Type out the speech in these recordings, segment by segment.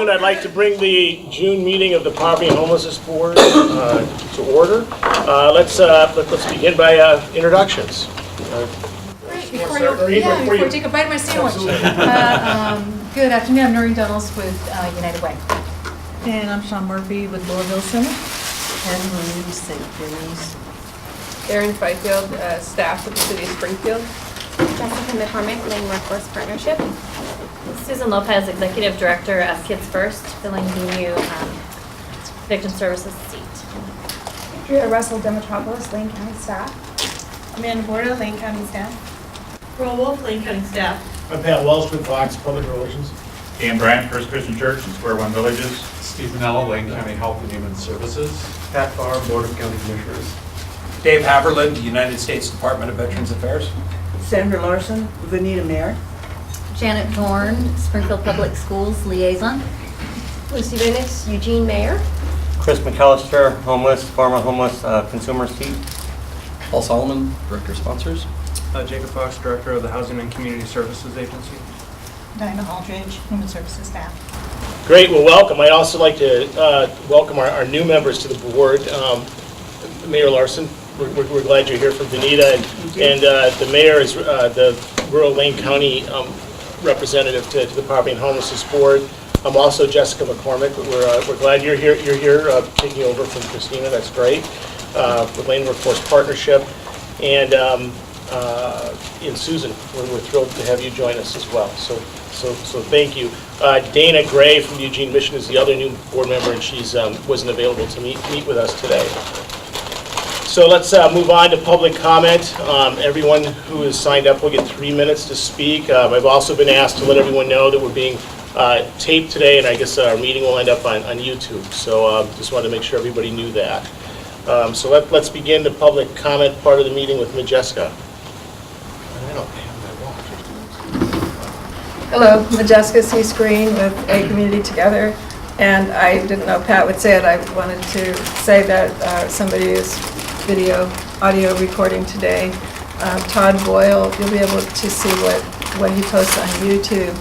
I'd like to bring the June meeting of the Poverty and Homelessness Board to order. Let's begin by introductions. Before you take a bite of my sandwich. Good afternoon, I'm Noreen Donalds with United Way. And I'm Sean Murphy with Louisville Center. And Marie St. Denise. Erin Fifield, staff with the City of Springfield. Jessica McCormick, Lane Workforce Partnership. Susan Lopez, Executive Director of Kids First, filling the new Victim Services seat. Andrea Russell, Demetropoulos, Lane County staff. Amanda Borda, Lane County staff. Wolfe, Lane County staff. I'm Pat Welsh with Fox Public Relations. Dan Bryant, First Christian Church in Square One Villages. Stephen Ella, Lane County Health and Human Services. Pat Farr, Board of County Commissioners. Dave Haverland, the United States Department of Veterans Affairs. Sandra Larson, Vanita Mayer. Janet Thorne, Springfield Public Schools Liaison. Lucy Venix, Eugene Mayor. Kris McAlister, former homeless consumer seat. Paul Solomon, Director of Sponsors. Jacob Fox, Director of the Housing and Community Services Agency. Diana Aldridge, Human Services staff. Great, well, welcome. I'd also like to welcome our new members to the board. Mayor Larson, we're glad you're here from Veneta, and the mayor is the rural Lane County representative to the Poverty and Homelessness Board. I'm also Jessica McCormick. We're glad you're here. You're here taking over from Christina. That's great. With Lane Workforce Partnership, and Susan, we're thrilled to have you join us as well. So thank you. Dana Gray from the Eugene Mission is the other new board member, and she's wasn't available to meet with us today. So let's move on to public comment. Everyone who is signed up will get 3 minutes to speak. I've also been asked to let everyone know that we're being taped today, and I guess our meeting will end up on YouTube. So just wanted to make sure everybody knew that. So let's begin the public comment part of the meeting with Majeska. I don't have my watch. Hello, Majeska C. Screen with A Community Together. And I didn't know Pat would say it. I wanted to say that somebody is audio recording today. Todd Boyle, you'll be able to see what he posts on YouTube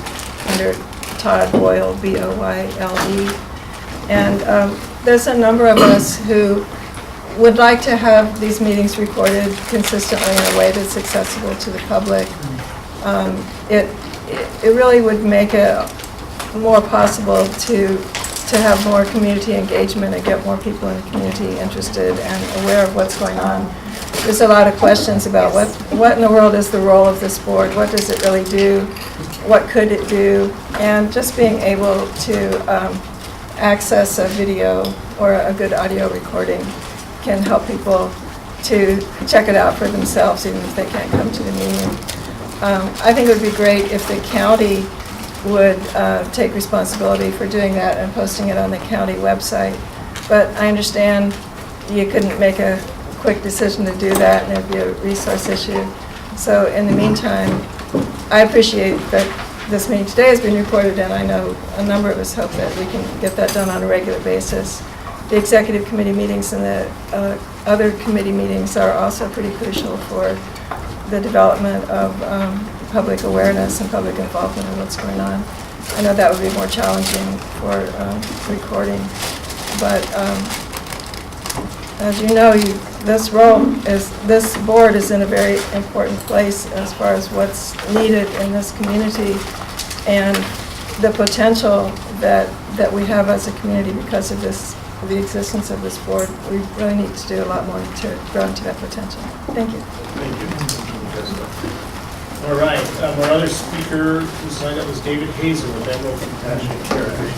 under Todd Boyle, B-O-Y-L-E. And there's a number of us who would like to have these meetings recorded consistently in a way that's accessible to the public. It really would make it more possible to have more community engagement and get more people in the community interested and aware of what's going on. There's a lot of questions about what in the world is the role of this board, what does it really do, what could it do, and just being able to access a video or a good audio recording can help people to check it out for themselves even if they can't come to the meeting. I think it would be great if the county would take responsibility for doing that and posting it on the county website. But I understand you couldn't make a quick decision to do that, and it'd be a resource issue. So in the meantime, I appreciate that this meeting today has been recorded, and I know a number of us hope that we can get that done on a regular basis. The executive committee meetings and the other committee meetings are also pretty crucial for the development of public awareness and public involvement in what's going on. I know that would be more challenging for recording, but as you know, this board is in a very important place as far as what's needed in this community and the potential that we have as a community because of the existence of this board. We really need to do a lot more to grow into that potential. Thank you. Thank you. All right, our other speaker who signed up was David Hazen with Emerald Compassionate Charity.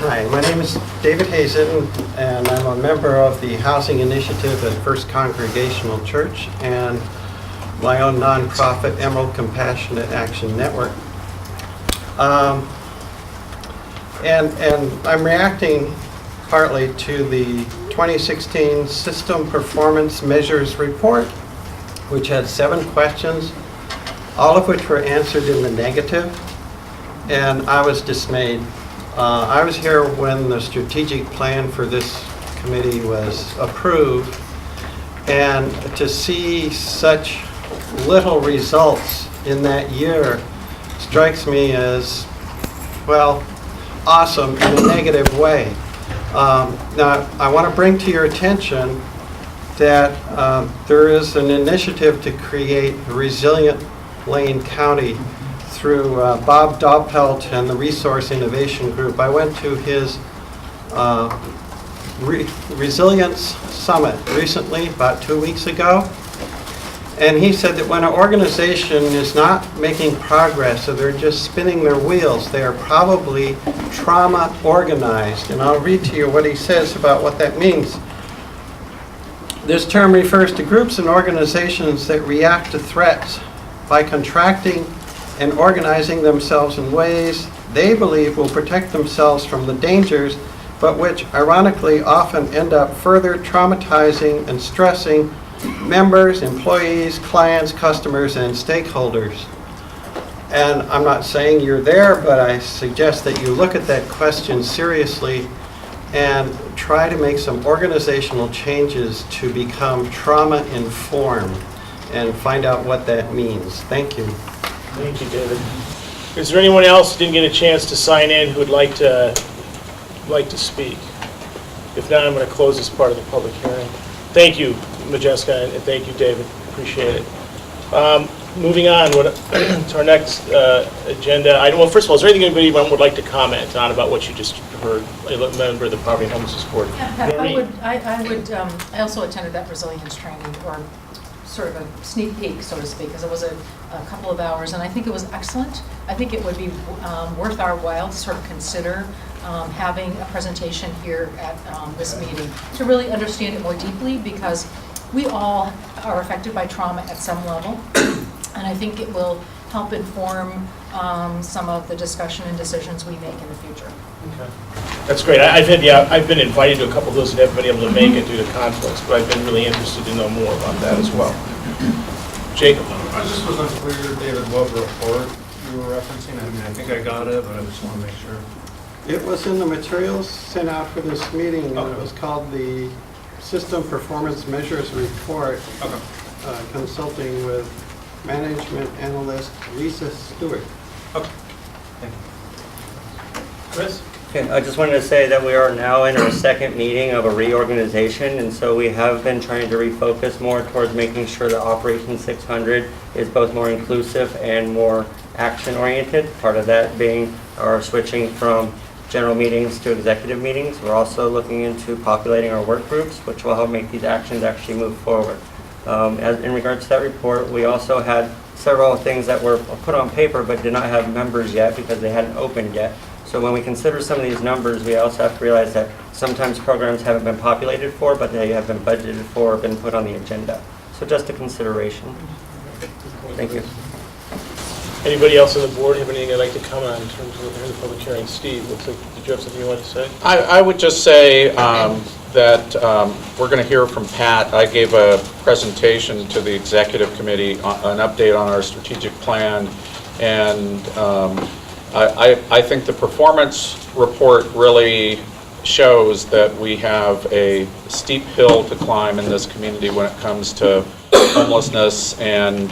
Hi, my name is David Hazen, and I'm a member of the Housing Initiative at First Congregational Church and my own nonprofit, Emerald Compassionate Action Network. And I'm reacting partly to the 2016 System Performance Measures Report, which had 7 questions, all of which were answered in the negative, and I was dismayed. I was here when the strategic plan for this committee was approved, And to see such little results in that year strikes me as, well, awesome in a negative way. Now, I want to bring to your attention that there is an initiative to create a resilient Lane County through Bob Doppelt and the Resource Innovation Group. I went to his Resilience Summit recently, about 2 weeks ago, and he said that when an organization is not making progress, or they're just spinning their wheels, they are probably trauma organized. And I'll read to you what he says about what that means. This term refers to groups and organizations that react to threats by contracting and organizing themselves in ways they believe will protect themselves from the dangers, but which ironically often end up further traumatizing and stressing members, employees, clients, customers, and stakeholders. And I'm not saying you're there, but I suggest that you look at that question seriously and try to make some organizational changes to become trauma-informed and find out what that means. Thank you. Thank you, David. Is there anyone else who didn't get a chance to sign in who would like to speak? If not, I'm going to close this part of the public hearing. Thank you, Majeska, and thank you, David. Appreciate it. Moving on to our next agenda item. Well, first of all, is there anything anybody would like to comment on about what you just heard? A member of the Poverty and Homelessness Board. Yeah, I also attended that resilience training, or sort of a sneak peek, so to speak, because it was a couple of hours, and I think it was excellent. I think it would be worth our while to sort of consider having a presentation here at this meeting to really understand it more deeply, because we all are affected by trauma at some level, and I think it will help inform some of the discussion and decisions we make in the future. Okay. That's great. I've been invited to a couple of those and haven't been able to make it due to conflicts, but I've been really interested to know more about that as well. Jacob. I just was unclear, David, what report you were referencing. I mean, I think I got it, but I just want to make sure. It was in the materials sent out for this meeting, and it was called the System Performance Measures Report, consulting with management analyst Lisa Stewart. Okay. Thank you. Chris? Okay, I just wanted to say that we are now in our second meeting of a reorganization, and so we have been trying to refocus more towards making sure that Operation 600 is both more inclusive and more action-oriented. Part of that being our switching from general meetings to executive meetings. We're also looking into populating our work groups, which will help make these actions actually move forward. In regards to that report, we also had several things that were put on paper but did not have members yet because they hadn't opened yet. So when we consider some of these numbers, we also have to realize that sometimes programs haven't been populated for, but they have been budgeted for or been put on the agenda. So just a consideration. Thank you. Anybody else on the board have anything they'd like to comment on in terms of the public hearing? Steve, looks like, did you have something you wanted to say? I would just say that we're going to hear from Pat. I gave a presentation to the executive committee, an update on our strategic plan, and I think the performance report really shows that we have a steep hill to climb in this community when it comes to homelessness, and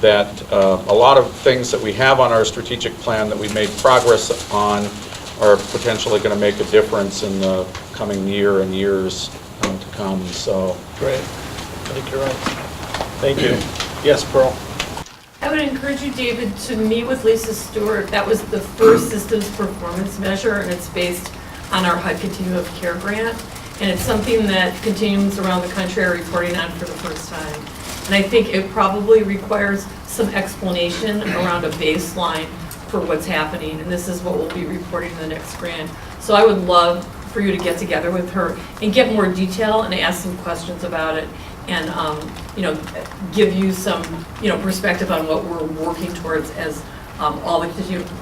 that a lot of things that we have on our strategic plan that we made progress on are potentially going to make a difference in the coming year and years to come. So great. I think you're right. Thank you. Yes, Pearl. I would encourage you, David, to meet with Lisa Stewart. That was the first systems performance measure, and it's based on our HUD Continuum of Care grant. And it's something that continuums around the country are reporting on for the first time. And I think it probably requires some explanation around a baseline for what's happening. And this is what we'll be reporting in the next grant. So I would love for you to get together with her and get more detail and ask some questions about it, and give you some perspective on what we're working towards as all the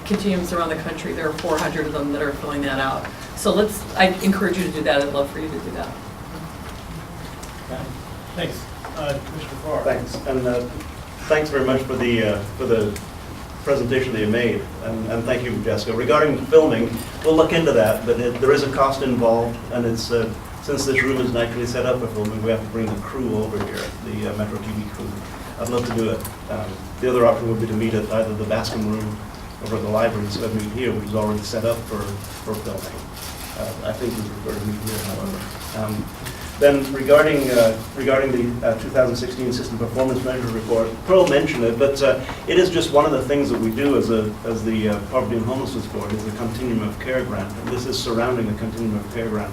continuums around the country. There are 400 of them that are filling that out. So I encourage you to do that. I'd love for you to do that. Thanks. Commissioner Farr. Thanks, and thanks very much for the presentation that you made, and thank you, Jessica. Regarding filming, we'll look into that, but there is a cost involved, and it's since this room is nicely set up for filming, we have to bring the crew over here, the Metro TV crew. I'd love to do it. The other option would be to meet at either the Bascom room over at the library instead of meet here, which is already set up for filming. I think we prefer to meet here, however. Then regarding the 2016 System Performance Measure Report, Pearl mentioned it, but it is just one of the things that we do as the Poverty and Homelessness Board, is the Continuum of Care grant, and this is surrounding the Continuum of Care grant.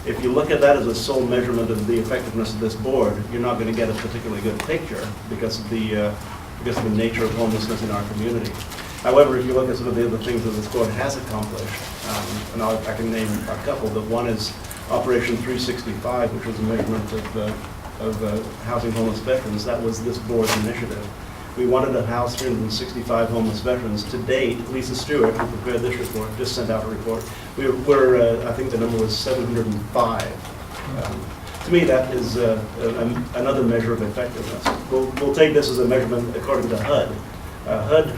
If you look at that as a sole measurement of the effectiveness of this board, you're not going to get a particularly good picture because of the nature of homelessness in our community. However, if you look at some of the other things that this board has accomplished, and I can name a couple, but one is Operation 365, which was a measurement of housing homeless veterans. That was this board's initiative. We wanted to house 365 homeless veterans. To date, Lisa Stewart, who prepared this report, just sent out a report. I think the number was 705. To me, that is another measure of effectiveness. We'll take this as a measurement according to HUD. HUD,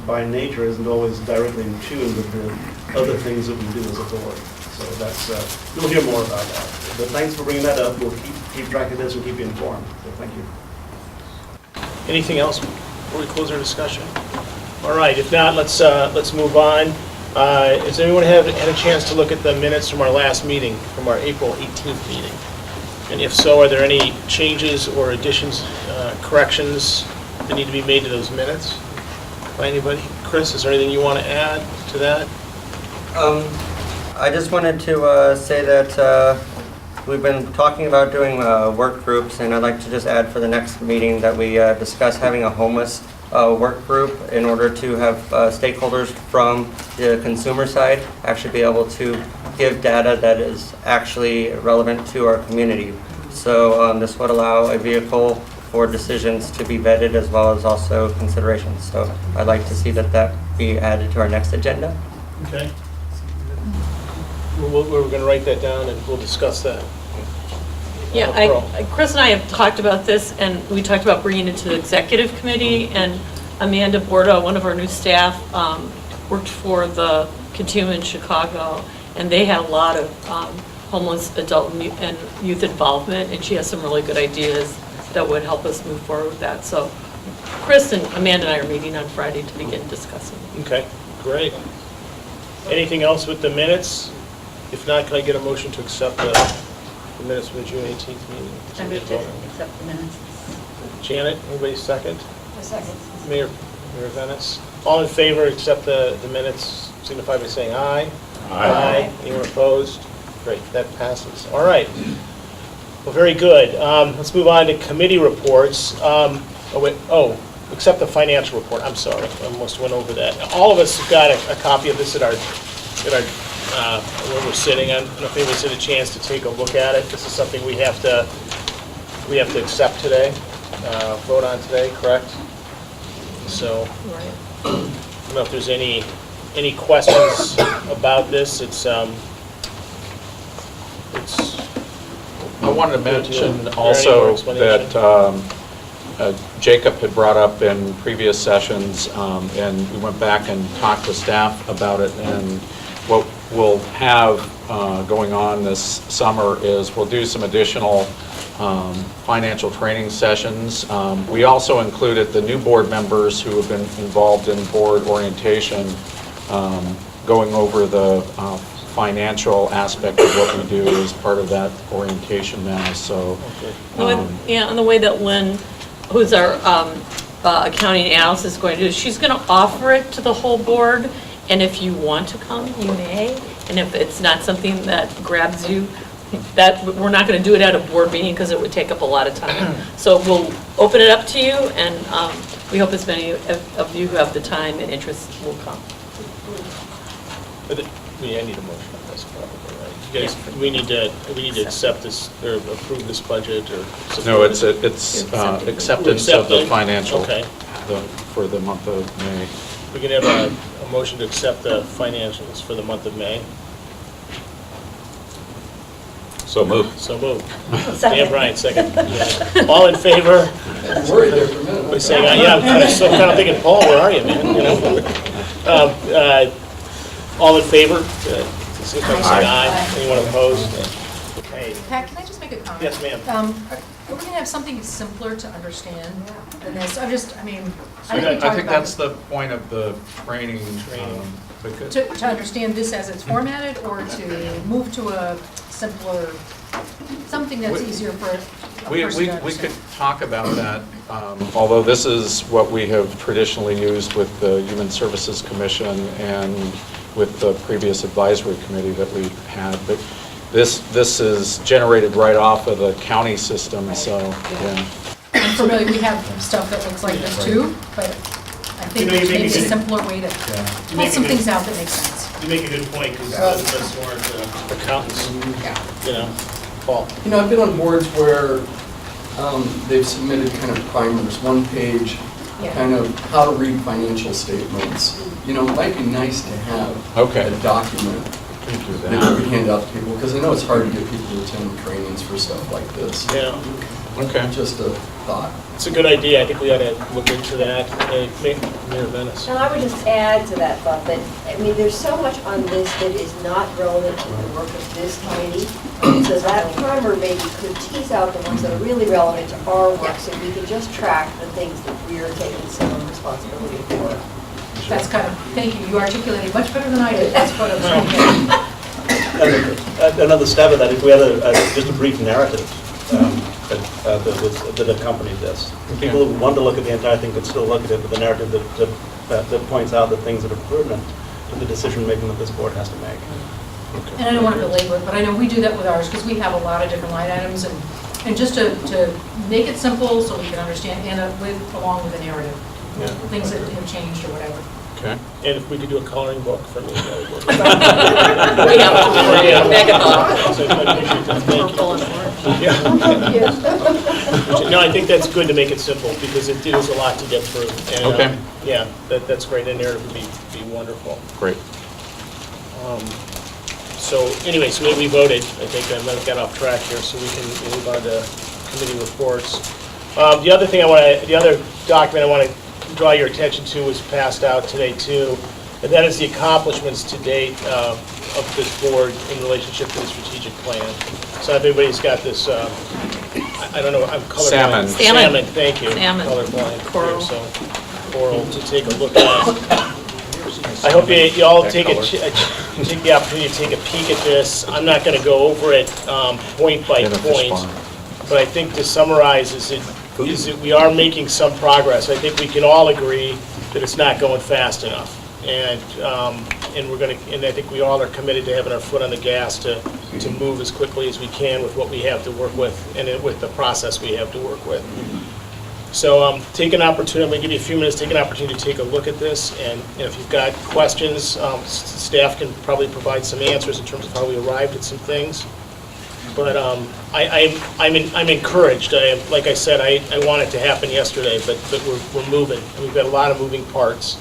by nature, isn't always directly in tune with the other things that we do as a board. So that's, you'll hear more about that. But thanks for bringing that up. We'll keep track of this and keep you informed. So thank you. Anything else before we close our discussion? All right, if not, let's move on. Has anyone had a chance to look at the minutes from our last meeting, from our April 18th meeting? And if so, are there any changes or additions, corrections that need to be made to those minutes by anybody? Kris, is there anything you want to add to that? I just wanted to say that we've been talking about doing work groups, and I'd like to just add for the next meeting that we discuss having a homeless work group in order to have stakeholders from the consumer side actually be able to give data that is actually relevant to our community. So this would allow a vehicle for decisions to be vetted as well as also considerations. So I'd like to see that be added to our next agenda. Okay. We're going to write that down and we'll discuss that. Yeah, Kris and I have talked about this, and we talked about bringing it to the executive committee, and Amanda Borda, one of our new staff, worked for the Continuum in Chicago, and they had a lot of homeless adult and youth involvement, and she has some really good ideas that would help us move forward with that. So Kris and Amanda and I are meeting on Friday to begin discussing. Okay, great. Anything else with the minutes? If not, can I get a motion to accept the minutes from the June 18th meeting? I move to accept the minutes. Janet, anybody second? A second. Mayor Venice. All in favor, accept the minutes, signify by saying aye. Aye. Anyone opposed? Great, that passes. All right. Well, very good. Let's move on to committee reports. Except the financial report. I'm sorry, I almost went over that. All of us have got a copy of this at our where we're sitting. I don't know if anybody's had a chance to take a look at it. This is something we have to accept today, vote on today, correct? So, I don't know if there's any questions about this. I wanted to mention also that Jacob had brought up in previous sessions, and we went back and talked to staff about it, and what we'll have going on this summer is we'll do some additional financial training sessions. We also included the new board members who have been involved in board orientation, going over the financial aspect of what we do as part of that orientation now. So, and the way that Lynn, who's our accounting analyst, is going to do, she's going to offer it to the whole board, and if you want to come, you may, and if it's not something that grabs you, that we're not going to do it at a board meeting because it would take up a lot of time. So we'll open it up to you, and we hope as many of you who have the time and interest will come. I need a motion on this probably, right? You guys, we need to accept this or approve this budget or? No, it's acceptance of the financial for the month of May. We can have a motion to accept the financials for the month of May. So moved. So moved. Dan Bryant, second. Yeah. All in favor? I'm worried there for a minute. We're saying, I'm kind of thinking, Paul, where are you, man? You know? All in favor? Aye. Anyone opposed? make a comment? Yes, ma'am. We're going to have something simpler to understand than this. I mean, So I think we I talked think about that's the point of the training. Because to understand this as it's formatted, or to move to a simpler, something that's easier for a person to we could understand. talk about that, although this is what we have traditionally used with the Human Services Commission and with the previous advisory committee that we had. But this is generated right off of the county system, so, yeah. I'm familiar, we have stuff that looks like this too, but I think You there's make maybe a a good- simpler way to pull some things out that make sense. You make a good point, because most of us aren't accountants, you know, Paul. You know, I've been on boards where they've submitted kind of primers, one page, kind of how to read financial statements. You know, it might be nice to have a document that you could hand out to people, because I know it's hard to get people to attend trainings for stuff like this. Yeah. Okay. Just a thought. It's a good idea. I think we ought to look into that. Mayor Venice. And I would just add to that thought that, I mean, there's so much on this that is not relevant to the work of this committee. So that primer maybe could tease out the ones that are really relevant to our work, so we can just track the things that we are taking some responsibility for. That's kind of, thank you, you articulated much better than I did, that's what I was trying to get. Another stab at that, if we had just a brief narrative that accompanied this. People who want to look at the entire thing could still look at it, but the narrative that points out the things that are pertinent to the decision-making that this board has to make. And I don't want to belabor it, but I know we do that with ours, because we have a lot of different line items, and just to make it simple so we can understand, and along with the narrative, things that have changed or whatever. Okay. And if we could do a coloring book for me, that would work. We have a megathon. So I appreciate that. Thank you. No, I think that's good to make it simple, because it is a lot to get through. And, Okay. Yeah, that's great, and narrative would be wonderful. Great. So anyway, so we voted. I think I might have got off track here, so we can move on to committee reports. The other document I want to draw your attention to was passed out today too, and that is the accomplishments to date of this board in relationship to the strategic plan. So everybody's got this, I don't know, I'm colorblind. Salmon. Thank you. Salmon. Colorblind. Coral. So coral to take a look at. I hope you all take the opportunity to take a peek at this. I'm not going to go over it point by point, but I think to summarize is that we are making some progress. I think we can all agree that it's not going fast enough, and I think we all are committed to having our foot on the gas to move as quickly as we can with what we have to work with and with the process we have to work with. So take an opportunity, I'm going to give you a few minutes, take an opportunity to take a look at this, and if you've got questions, staff can probably provide some answers in terms of how we arrived at some things. But I'm encouraged. Like I said, I want it to happen yesterday, but we're moving. We've got a lot of moving parts.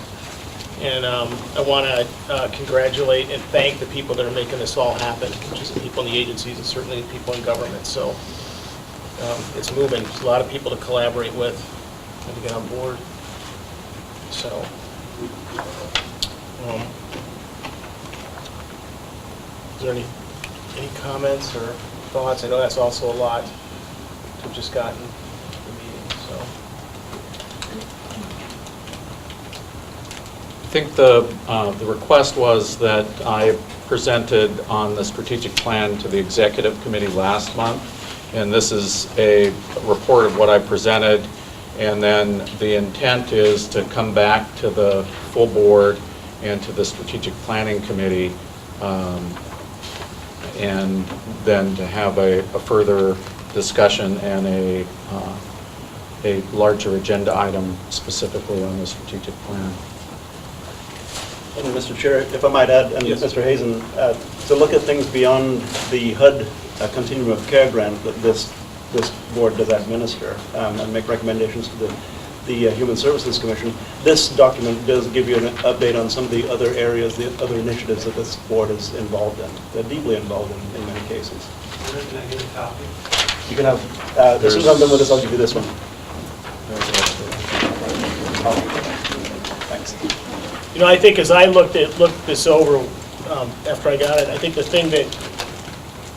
And I want to congratulate and thank the people that are making this all happen, which is the people in the agencies and certainly the people in government. So it's moving. There's a lot of people to collaborate with and to get on board. So is there any comments or thoughts? I know that's also a lot to have just gotten the meeting. So I think the request was that I presented on the strategic plan to the executive committee last month, and this is a report of what I presented, and then the intent is to come back to the full board and to the strategic planning committee, and then to have a further discussion and a larger agenda item specifically on the strategic plan. And Mr. Chair, if I might add, and yes. Mr. Hazen, to look at things beyond the HUD Continuum of Care grant that this board does administer, and make recommendations to the Human Services Commission. This document does give you an update on some of the other areas, the other initiatives that this board is involved in. They're deeply involved in many cases. Can I get a copy? You can have, as soon as I'm done with this, I'll give you this one. Thanks. You know, I think as I looked this over after I got it, I think the thing that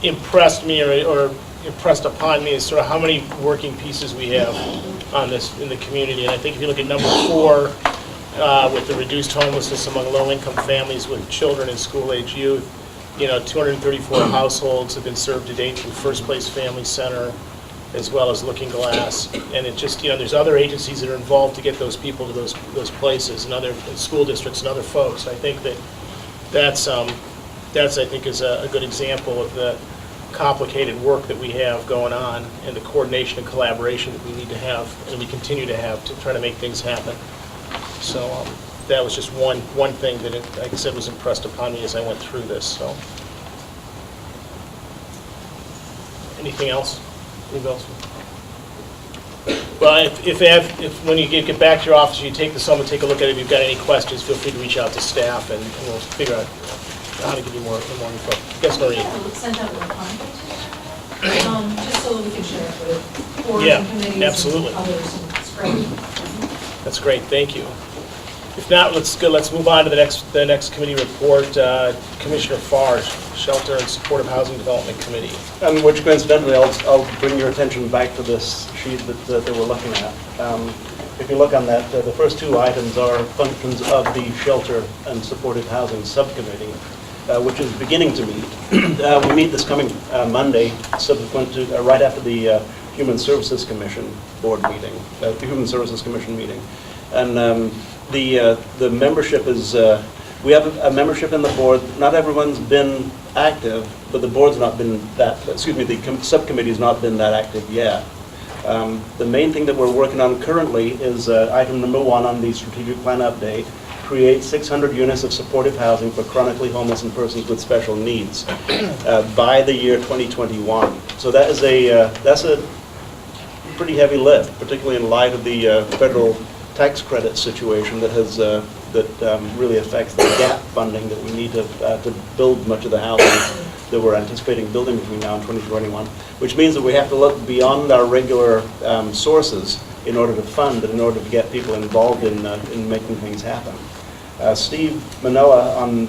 impressed me or impressed upon me is sort of how many working pieces we have on this in the community. And I think if you look at number 4, with the reduced homelessness among low-income families with children and school-age youth, 234 households have been served to date through First Place Family Center, as well as Looking Glass. And it just, there's other agencies that are involved to get those people to those places, and other school districts and other folks. I think that's I think is a good example of the complicated work that we have going on and the coordination and collaboration that we need to have and we continue to have to try to make things happen. So that was just one thing that, like I said, was impressed upon me as I went through this. So, anything else? Anybody else? Well, if when you get back to your office, you take this home and take a look at it. If you've got any questions, feel free to reach out to staff, and we'll figure out how to give you more info. Yes, Marie. Send out a contact, just so that we can share it with boards Yeah, and committees absolutely. and others. And it's great. That's great. Thank you. If not, let's move on to the next committee report. Commissioner Farr, Shelter and Supportive Housing Development Committee. Which coincidentally, I'll bring your attention back to this sheet that we're looking at. If you look on that, the first 2 items are functions of the Shelter and Supportive Housing Subcommittee, which is beginning to meet. We meet this coming Monday, subsequent to right after the Human Services Commission board meeting, the Human Services Commission meeting, and the membership is. We have a membership in the board. Not everyone's been active, but the board's not been that. Excuse me, the subcommittee has not been that active yet. The main thing that we're working on currently is item number 1 on the strategic plan update. Create 600 units of supportive housing for chronically homeless and persons with special needs by the year 2021. So that is that's a pretty heavy lift, particularly in light of the federal tax credit situation that has really affects the gap funding that we need to build much of the housing that we're anticipating building between now and 2021, which means that we have to look beyond our regular sources in order to fund and in order to get people involved in making things happen. Steve Manoa, on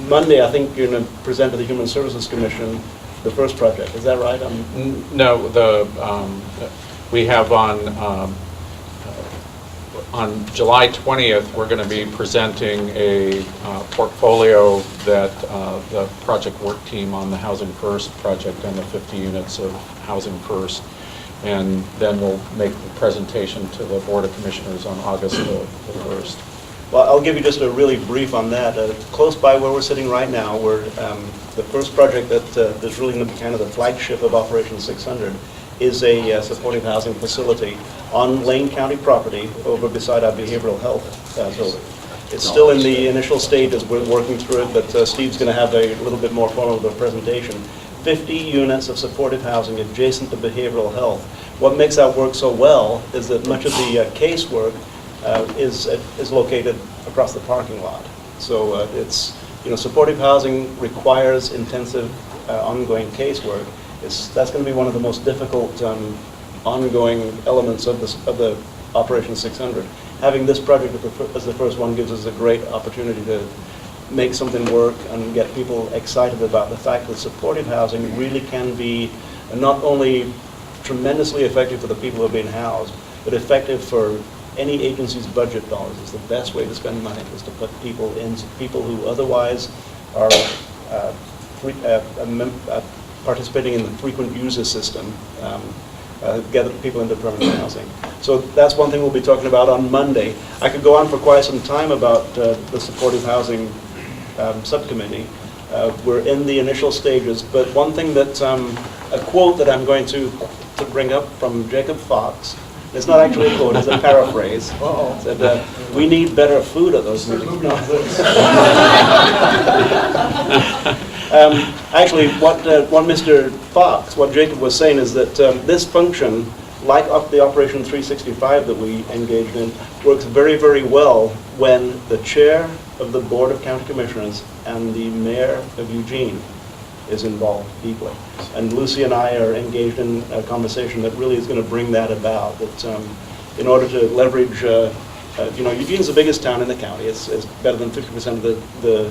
Monday, I think you're going to present to the Human Services Commission the first project. Is that right? No, we have on July 20th, we're going to be presenting a portfolio that the project work team on the Housing First project and the 50 units of Housing First, and then we'll make the presentation to the Board of Commissioners on August the 1st. Well, I'll give you just a really brief on that. Close by where we're sitting right now, we're the first project that's really going to be kind of the flagship of Operation 600 is a supportive housing facility on Lane County property over beside our behavioral health building. It's still in the initial stages. We're working through it, but Steve's going to have a little bit more formal of a presentation. 50 units of supportive housing adjacent to behavioral health. What makes that work so well is that much of the casework is located across the parking lot. So it's, supportive housing requires intensive ongoing casework. That's going to be one of the most difficult ongoing elements of the Operation 600. Having this project as the first one gives us a great opportunity to make something work and get people excited about the fact that supportive housing really can be not only tremendously effective for the people who are being housed, but effective for any agency's budget dollars. It's the best way to spend money, is to put people who otherwise are participating in the frequent user system, get people into permanent housing. So that's one thing we'll be talking about on Monday. I could go on for quite some time about the supportive housing subcommittee. We're in the initial stages, but one thing that, a quote that I'm going to bring up from Jacob Fox, it's not actually a quote, it's a paraphrase. Said, we need better food at those meetings. No. Actually, what Mr. Fox, what Jacob was saying is that this function, like the Operation 365 that we engaged in, works very, very well when the chair of the Board of County Commissioners and the mayor of Eugene is involved deeply. And Lucy and I are engaged in a conversation that really is going to bring that about, that in order to leverage, Eugene's the biggest town in the county. It's better than 50% of the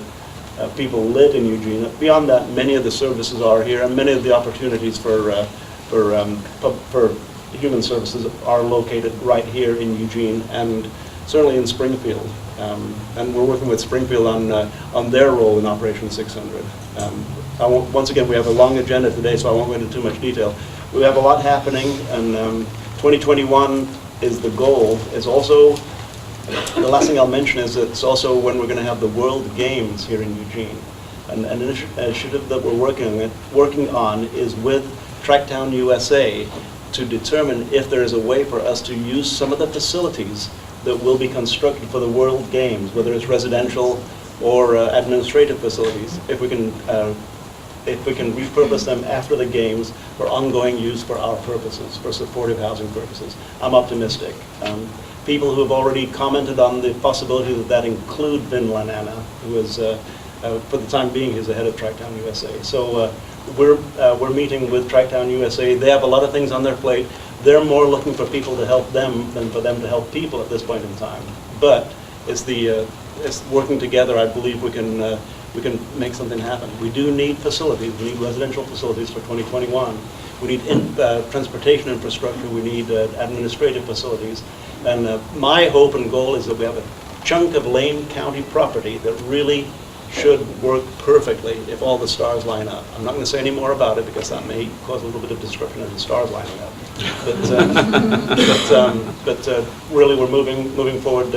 people live in Eugene. Beyond that, many of the services are here, and many of the opportunities for for human services are located right here in Eugene and certainly in Springfield. And we're working with Springfield on their role in Operation 600. Once again, we have a long agenda today, so I won't go into too much detail. We have a lot happening, and 2021 is the goal. It's also, the last thing I'll mention is it's also when we're going to have the World Games here in Eugene. And an initiative that we're working on is with Tracktown USA to determine if there is a way for us to use some of the facilities that will be constructed for the World Games, whether it's residential or administrative facilities, if we can repurpose them after the games for ongoing use for our purposes, for supportive housing purposes. I'm optimistic. People who have already commented on the possibility that include Vin Lanana, who is, for the time being, is the head of Tracktown USA. So we're meeting with Tracktown USA. They have a lot of things on their plate. They're more looking for people to help them than for them to help people at this point in time. But it's working together. I believe we can make something happen. We do need facilities. We need residential facilities for 2021. We need transportation infrastructure. We need administrative facilities. And my hope and goal is that we have a chunk of Lane County property that really should work perfectly if all the stars line up. I'm not going to say any more about it because that may cause a little bit of disruption in the stars lining up. But really we're moving forward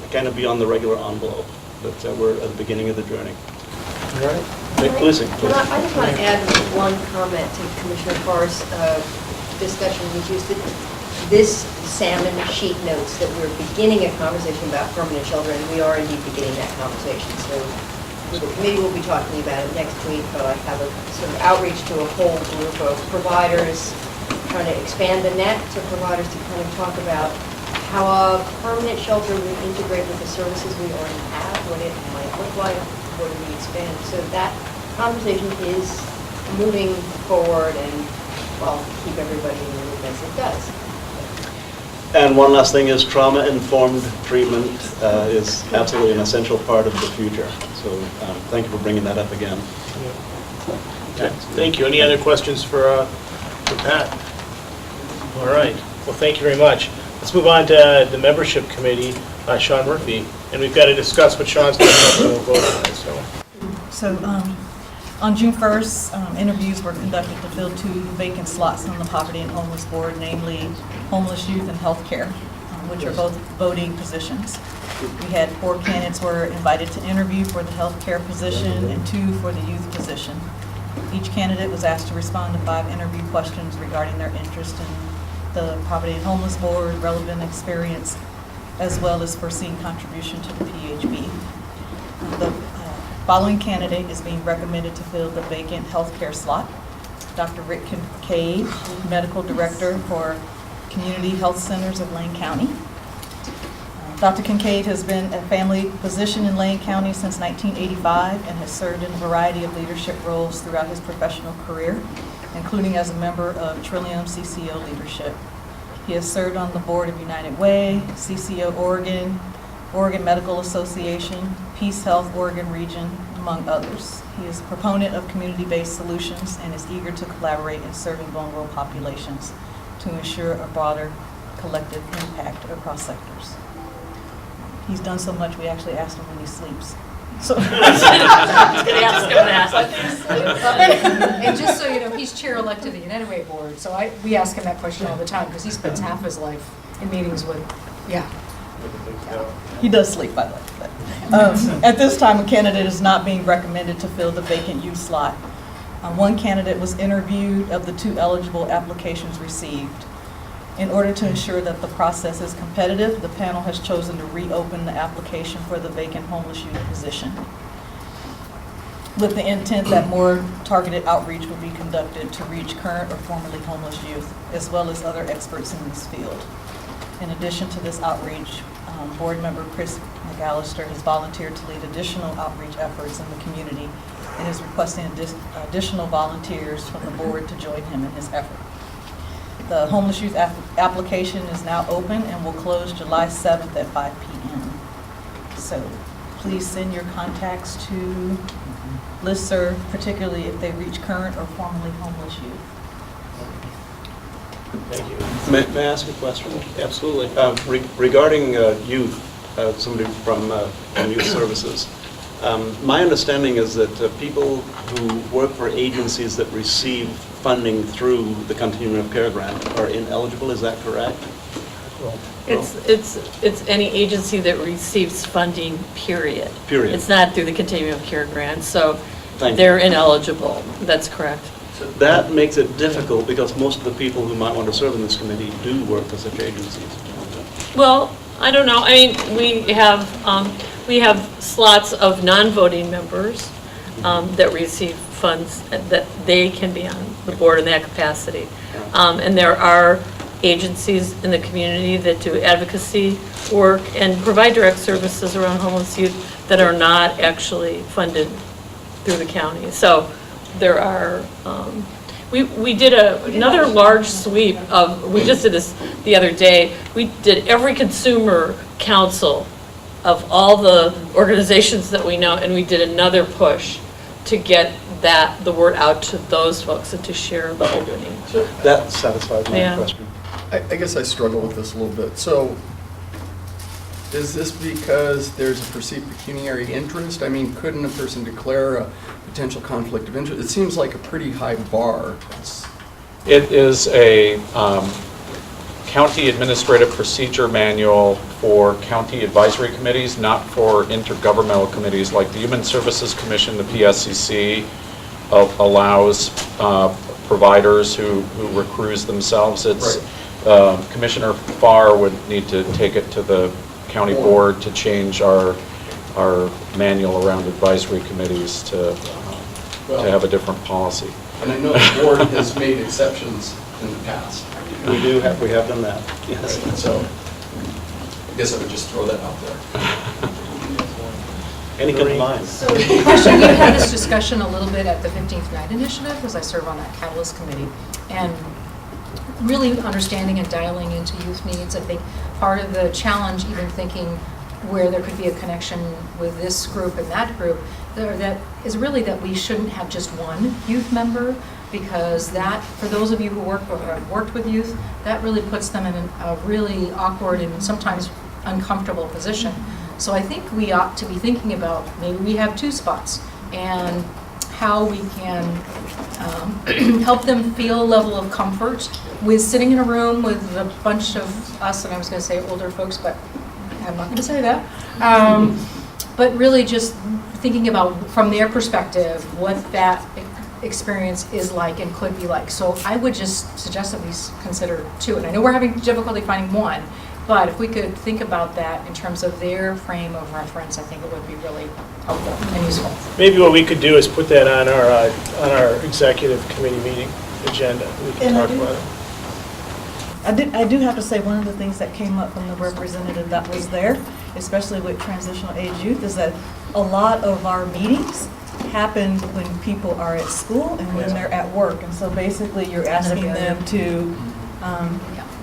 kind of beyond the regular envelope. But we're at the beginning of the journey. All right. Lucy. I just want to add one comment to Commissioner Carr's discussion, which is that this salmon sheet notes that we're beginning a conversation about permanent shelter, and we are indeed beginning that conversation. So the committee will be talking about it next week, but I have a sort of outreach to a whole group of providers, trying to expand the net to providers to kind of talk about how a permanent shelter would integrate with the services we already have, what it might look like, what do we expand. So that conversation is moving forward, and well, keep everybody in the loop as it does. And one last thing is trauma-informed treatment is absolutely an essential part of the future. So thank you for bringing that up again. Okay. Thank you. Any other questions for Pat? All right. Well, thank you very much. Let's move on to the membership committee, Sean Murphy. And we've got to discuss what Sean's going to vote on it. So on June 1st, interviews were conducted to fill 2 vacant slots on the Poverty and Homeless Board, namely Homeless Youth and Healthcare, which are both voting positions. We had 4 candidates were invited to interview for the healthcare position and 2 for the youth position. Each candidate was asked to respond to 5 interview questions regarding their interest in the Poverty and Homeless Board, relevant experience, as well as foreseen contribution to the PHB. The following candidate is being recommended to fill the vacant healthcare slot. Dr. Rick Kincaid, Medical Director for Community Health Centers of Lane County. Dr. Kincaid has been a family physician in Lane County since 1985 and has served in a variety of leadership roles throughout his professional career, including as a member of Trillium CCO leadership. He has served on the board of United Way, CCO Oregon, Oregon Medical Association, Peace Health Oregon Region, among others. He is a proponent of community-based solutions and is eager to collaborate in serving vulnerable populations to ensure a broader collective impact across sectors. He's done so much, we actually asked him when he sleeps. So And just so you know, he's chair-elect of the United Way Board, so we ask him that question all the time, because he spends half his life in meetings with, He does sleep, by the way. At this time, a candidate is not being recommended to fill the vacant youth slot. One candidate was interviewed of the 2 eligible applications received. In order to ensure that the process is competitive, the panel has chosen to reopen the application for the vacant homeless youth position, with the intent that more targeted outreach will be conducted to reach current or formerly homeless youth, as well as other experts in this field. In addition to this outreach, board member Kris McAlister has volunteered to lead additional outreach efforts in the community and is requesting additional volunteers from the board to join him in his effort. The homeless youth application is now open and will close July 7th at 5 p.m. So please send your contacts to listserv, particularly if they reach current or formerly homeless youth. Thank you. May I ask a question? Absolutely. Regarding youth, somebody from Youth Services, my understanding is that people who work for agencies that receive funding through the Continuum of Care grant are ineligible, is that correct? It's any agency that receives funding, period. Period. It's not through the Continuum of Care grant, so Thank you. they're ineligible. That's correct. So that makes it difficult because most of the people who might want to serve in this committee do work for such agencies. Well, I don't know. I mean, we have slots of non-voting members that receive funds that they can be on the board in that capacity. And there are agencies in the community that do advocacy work and provide direct services around homeless youth that are not actually funded through the county. So there are, we did another large sweep of, we just did this the other day, we did every consumer council of all the organizations that we know, and we did another push to get the word out to those folks and to share the opening. That satisfies my question. I guess I struggle with this a little bit. So is this because there's a perceived pecuniary interest? I mean, couldn't a person declare a potential conflict of interest? It seems like a pretty high bar. It is a county administrative procedure manual for county advisory committees, not for intergovernmental committees like the Human Services Commission. The PSCC allows providers who recruise themselves. It's Commissioner Farr would need to take it to the county board to change our manual around advisory committees to have a different policy. And I know the board has made exceptions in the past. We have done that, yes. Right. So I guess I would just throw that out there. Any good mind? So, question, you had this discussion a little bit at the 15th Night Initiative, because I serve on that Catalyst Committee, and really understanding and dialing into youth needs. I think part of the challenge, even thinking where there could be a connection with this group and that group, that is really that we shouldn't have just one youth member, because that, for those of you who work or have worked with youth, that really puts them in a really awkward and sometimes uncomfortable position. So I think we ought to be thinking about, maybe we have 2 spots, and how we can help them feel a level of comfort with sitting in a room with a bunch of us, and I was going to say older folks, but I'm not going to say that. But really just thinking about, from their perspective, what that experience is like and could be like. So I would just suggest that we consider 2. And I know we're having difficulty finding 1, but if we could think about that in terms of their frame of reference, I think it would be really helpful and useful. Maybe what we could do is put that on our executive committee meeting agenda. We can talk about it. I do have to say, one of the things that came up from the representative that was there, especially with transitional age youth, is that a lot of our meetings happen when people are at school and when they're at work. And so basically you're asking them to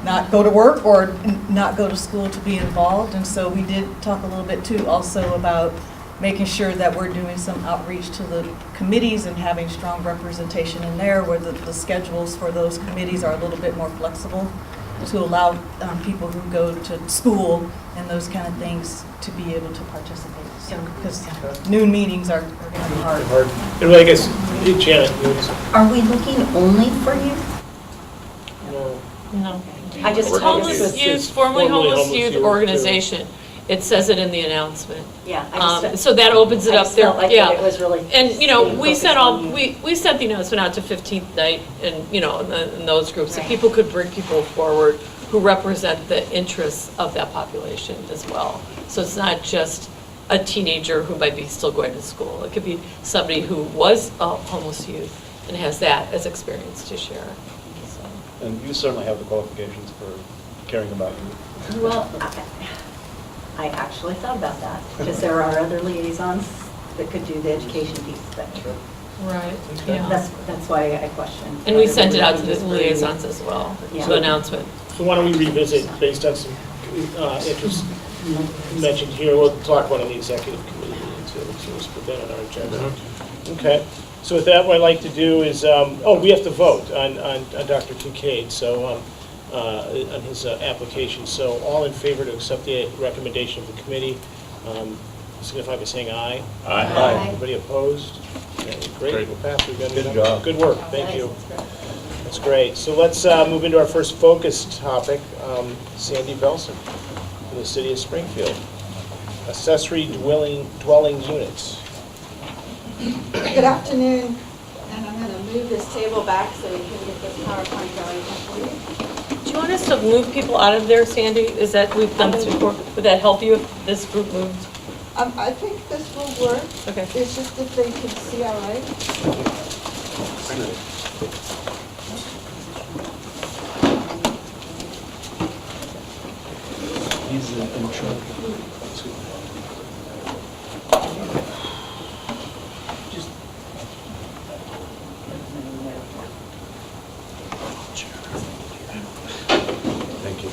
not go to work or not go to school to be involved. And so we did talk a little bit too also about making sure that we're doing some outreach to the committees and having strong representation in there, where the schedules for those committees are a little bit more flexible to allow people who go to school and those kind of things to be able to participate. So, because noon meetings are going to be hard. And I guess, Janet, Are we looking only for youth? No. I just Homeless Youth, formerly Homeless Youth Organization. It says it in the announcement. Yeah. So that opens it up there. Felt like it was really. And we sent the announcement out to 15th Night, and in those groups, so people could bring people forward who represent the interests of that population as well. So it's not just a teenager who might be still going to school. It could be somebody who was a homeless youth and has that as experience to share. And you certainly have the qualifications for caring about you. Well, I actually thought about that, because there are other liaisons that could do the education piece, but right. Yeah. That's why I questioned. And we sent it out to the liaisons as well, the announcement. So why don't we revisit based on some interest mentioned here? We'll talk about it in the executive committee meeting too, so let's put that on our agenda. Okay. So with that, what I'd like to do is, we have to vote on Dr. Kincaid. So on his application. So all in favor to accept the recommendation of the committee, signify by saying aye. Aye. Anybody opposed? Okay, great. We'll pass. We've got Good job. Good work. Thank you. That's great. So let's move into our first focus topic, Sandy Belson from the city of Springfield. Accessory dwelling units. Good afternoon, and I'm going to move this table back so we can get this PowerPoint going. Do you want us to move people out of there, Sandy? Is that, we've done this before? Would that help you if this group moved? I think this will work. Okay. It's just if they can see all right. He's in trouble. Thank you.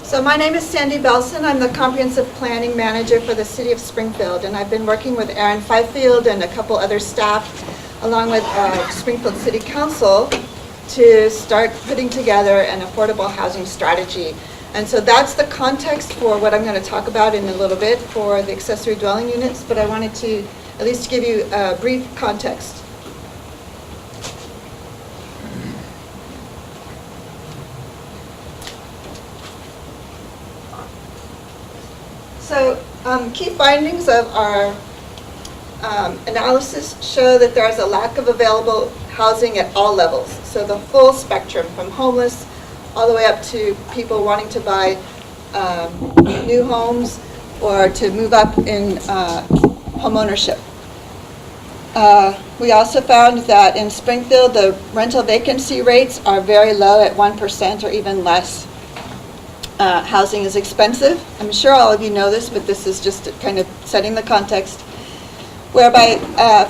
So my name is Sandy Belson. I'm the Comprehensive Planning Manager for the City of Springfield, and I've been working with Aaron Fifield and a couple other staff, along with Springfield City Council, to start putting together an affordable housing strategy. And so that's the context for what I'm going to talk about in a little bit for the accessory dwelling units, but I wanted to at least give you a brief context. So key findings of our analysis show that there is a lack of available housing at all levels. So the full spectrum, from homeless all the way up to people wanting to buy new homes or to move up in home ownership. We also found that in Springfield, the rental vacancy rates are very low at 1% or even less. Housing is expensive. I'm sure all of you know this, but this is just kind of setting the context. Whereby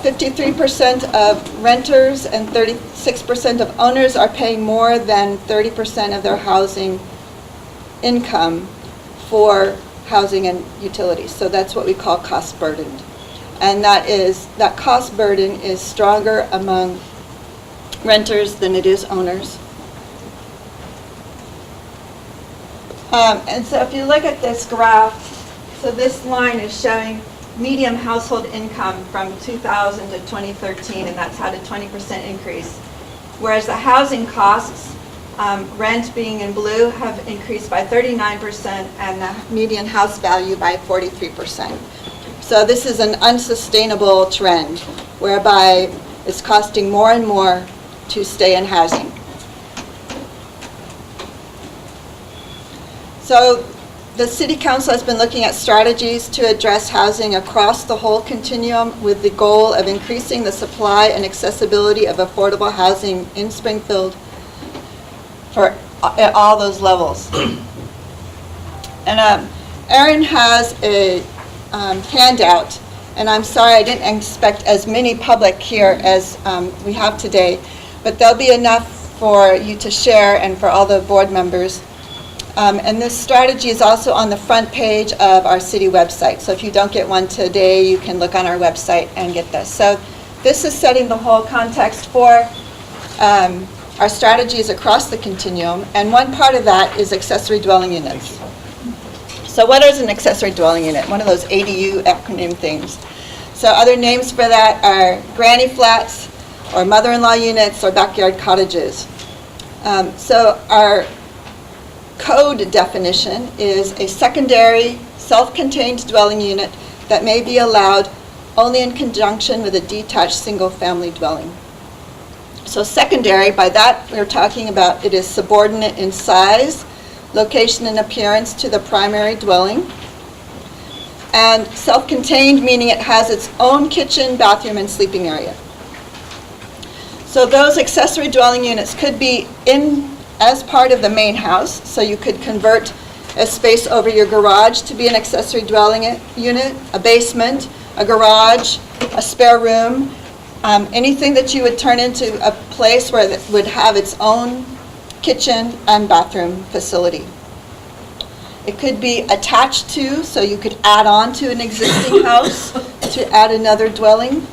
53% of renters and 36% of owners are paying more than 30% of their housing income for housing and utilities. So that's what we call cost burdened. And that cost burden is stronger among renters than it is owners. And so if you look at this graph, so this line is showing median household income from 2000 to 2013, and that's had a 20% increase. Whereas the housing costs, rent being in blue, have increased by 39% and the median house value by 43%. So this is an unsustainable trend whereby it's costing more and more to stay in housing. So the City Council has been looking at strategies to address housing across the whole continuum with the goal of increasing the supply and accessibility of affordable housing in Springfield at all those levels. And Erin has a handout, and I'm sorry I didn't expect as many public here as we have today, but there'll be enough for you to share and for all the board members. And this strategy is also on the front page of our city website. So if you don't get one today, you can look on our website and get this. So this is setting the whole context for our strategies across the continuum. And one part of that is accessory dwelling units. So what is an accessory dwelling unit? One of those ADU acronym things. So other names for that are granny flats or mother-in-law units or backyard cottages. So our code definition is a secondary self-contained dwelling unit that may be allowed only in conjunction with a detached single-family dwelling. So secondary, by that we're talking about it is subordinate in size, location, and appearance to the primary dwelling. And self-contained, meaning it has its own kitchen, bathroom, and sleeping area. So those accessory dwelling units could be as part of the main house, so you could convert a space over your garage to be an accessory dwelling unit, a basement, a garage, a spare room, anything that you would turn into a place where it would have its own kitchen and bathroom facility. It could be attached to, so you could add on to an existing house to add another dwelling,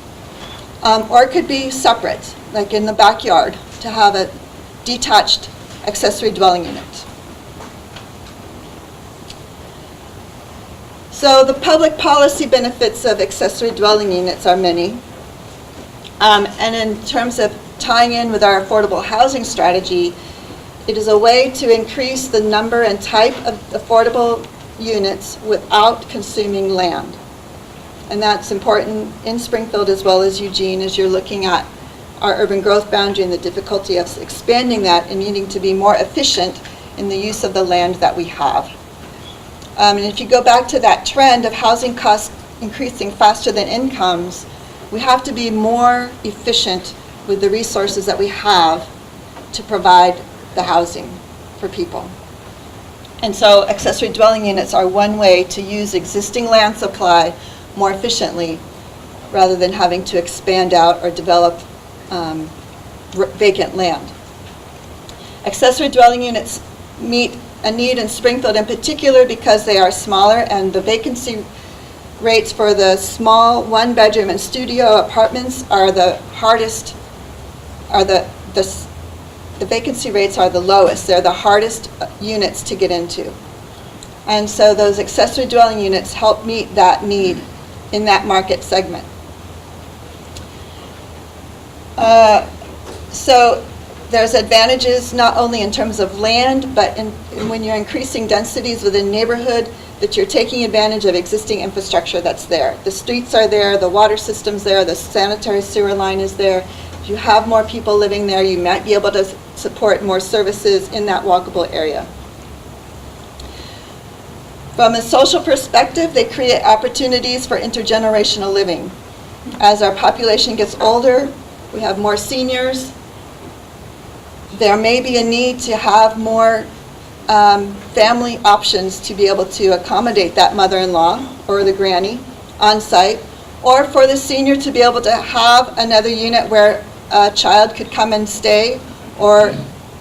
or it could be separate, like in the backyard, to have a detached accessory dwelling unit. So the public policy benefits of accessory dwelling units are many. And in terms of tying in with our affordable housing strategy, it is a way to increase the number and type of affordable units without consuming land. And that's important in Springfield as well as Eugene as you're looking at our urban growth boundary and the difficulty of expanding that and needing to be more efficient in the use of the land that we have. And if you go back to that trend of housing costs increasing faster than incomes, we have to be more efficient with the resources that we have to provide the housing for people. And so accessory dwelling units are one way to use existing land supply more efficiently rather than having to expand out or develop vacant land. Accessory dwelling units meet a need in Springfield in particular because they are smaller, and the vacancy rates for the small one-bedroom and studio apartments are the hardest, the vacancy rates are the lowest. They're the hardest units to get into. And so those accessory dwelling units help meet that need in that market segment. So there's advantages not only in terms of land, but when you're increasing densities within neighborhood, that you're taking advantage of existing infrastructure that's there. The streets are there, the water system's there, the sanitary sewer line is there. If you have more people living there, you might be able to support more services in that walkable area. From a social perspective, they create opportunities for intergenerational living. As our population gets older, we have more seniors. There may be a need to have more family options to be able to accommodate that mother-in-law or the granny on site, or for the senior to be able to have another unit where a child could come and stay, or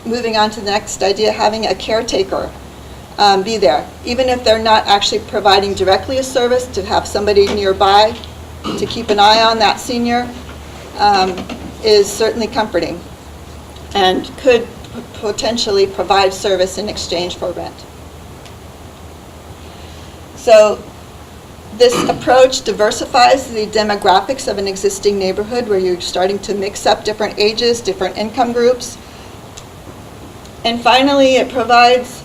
moving on to the next idea, having a caretaker be there. Even if they're not actually providing directly a service, to have somebody nearby to keep an eye on that senior is certainly comforting and could potentially provide service in exchange for rent. So this approach diversifies the demographics of an existing neighborhood where you're starting to mix up different ages, different income groups. And finally, it provides,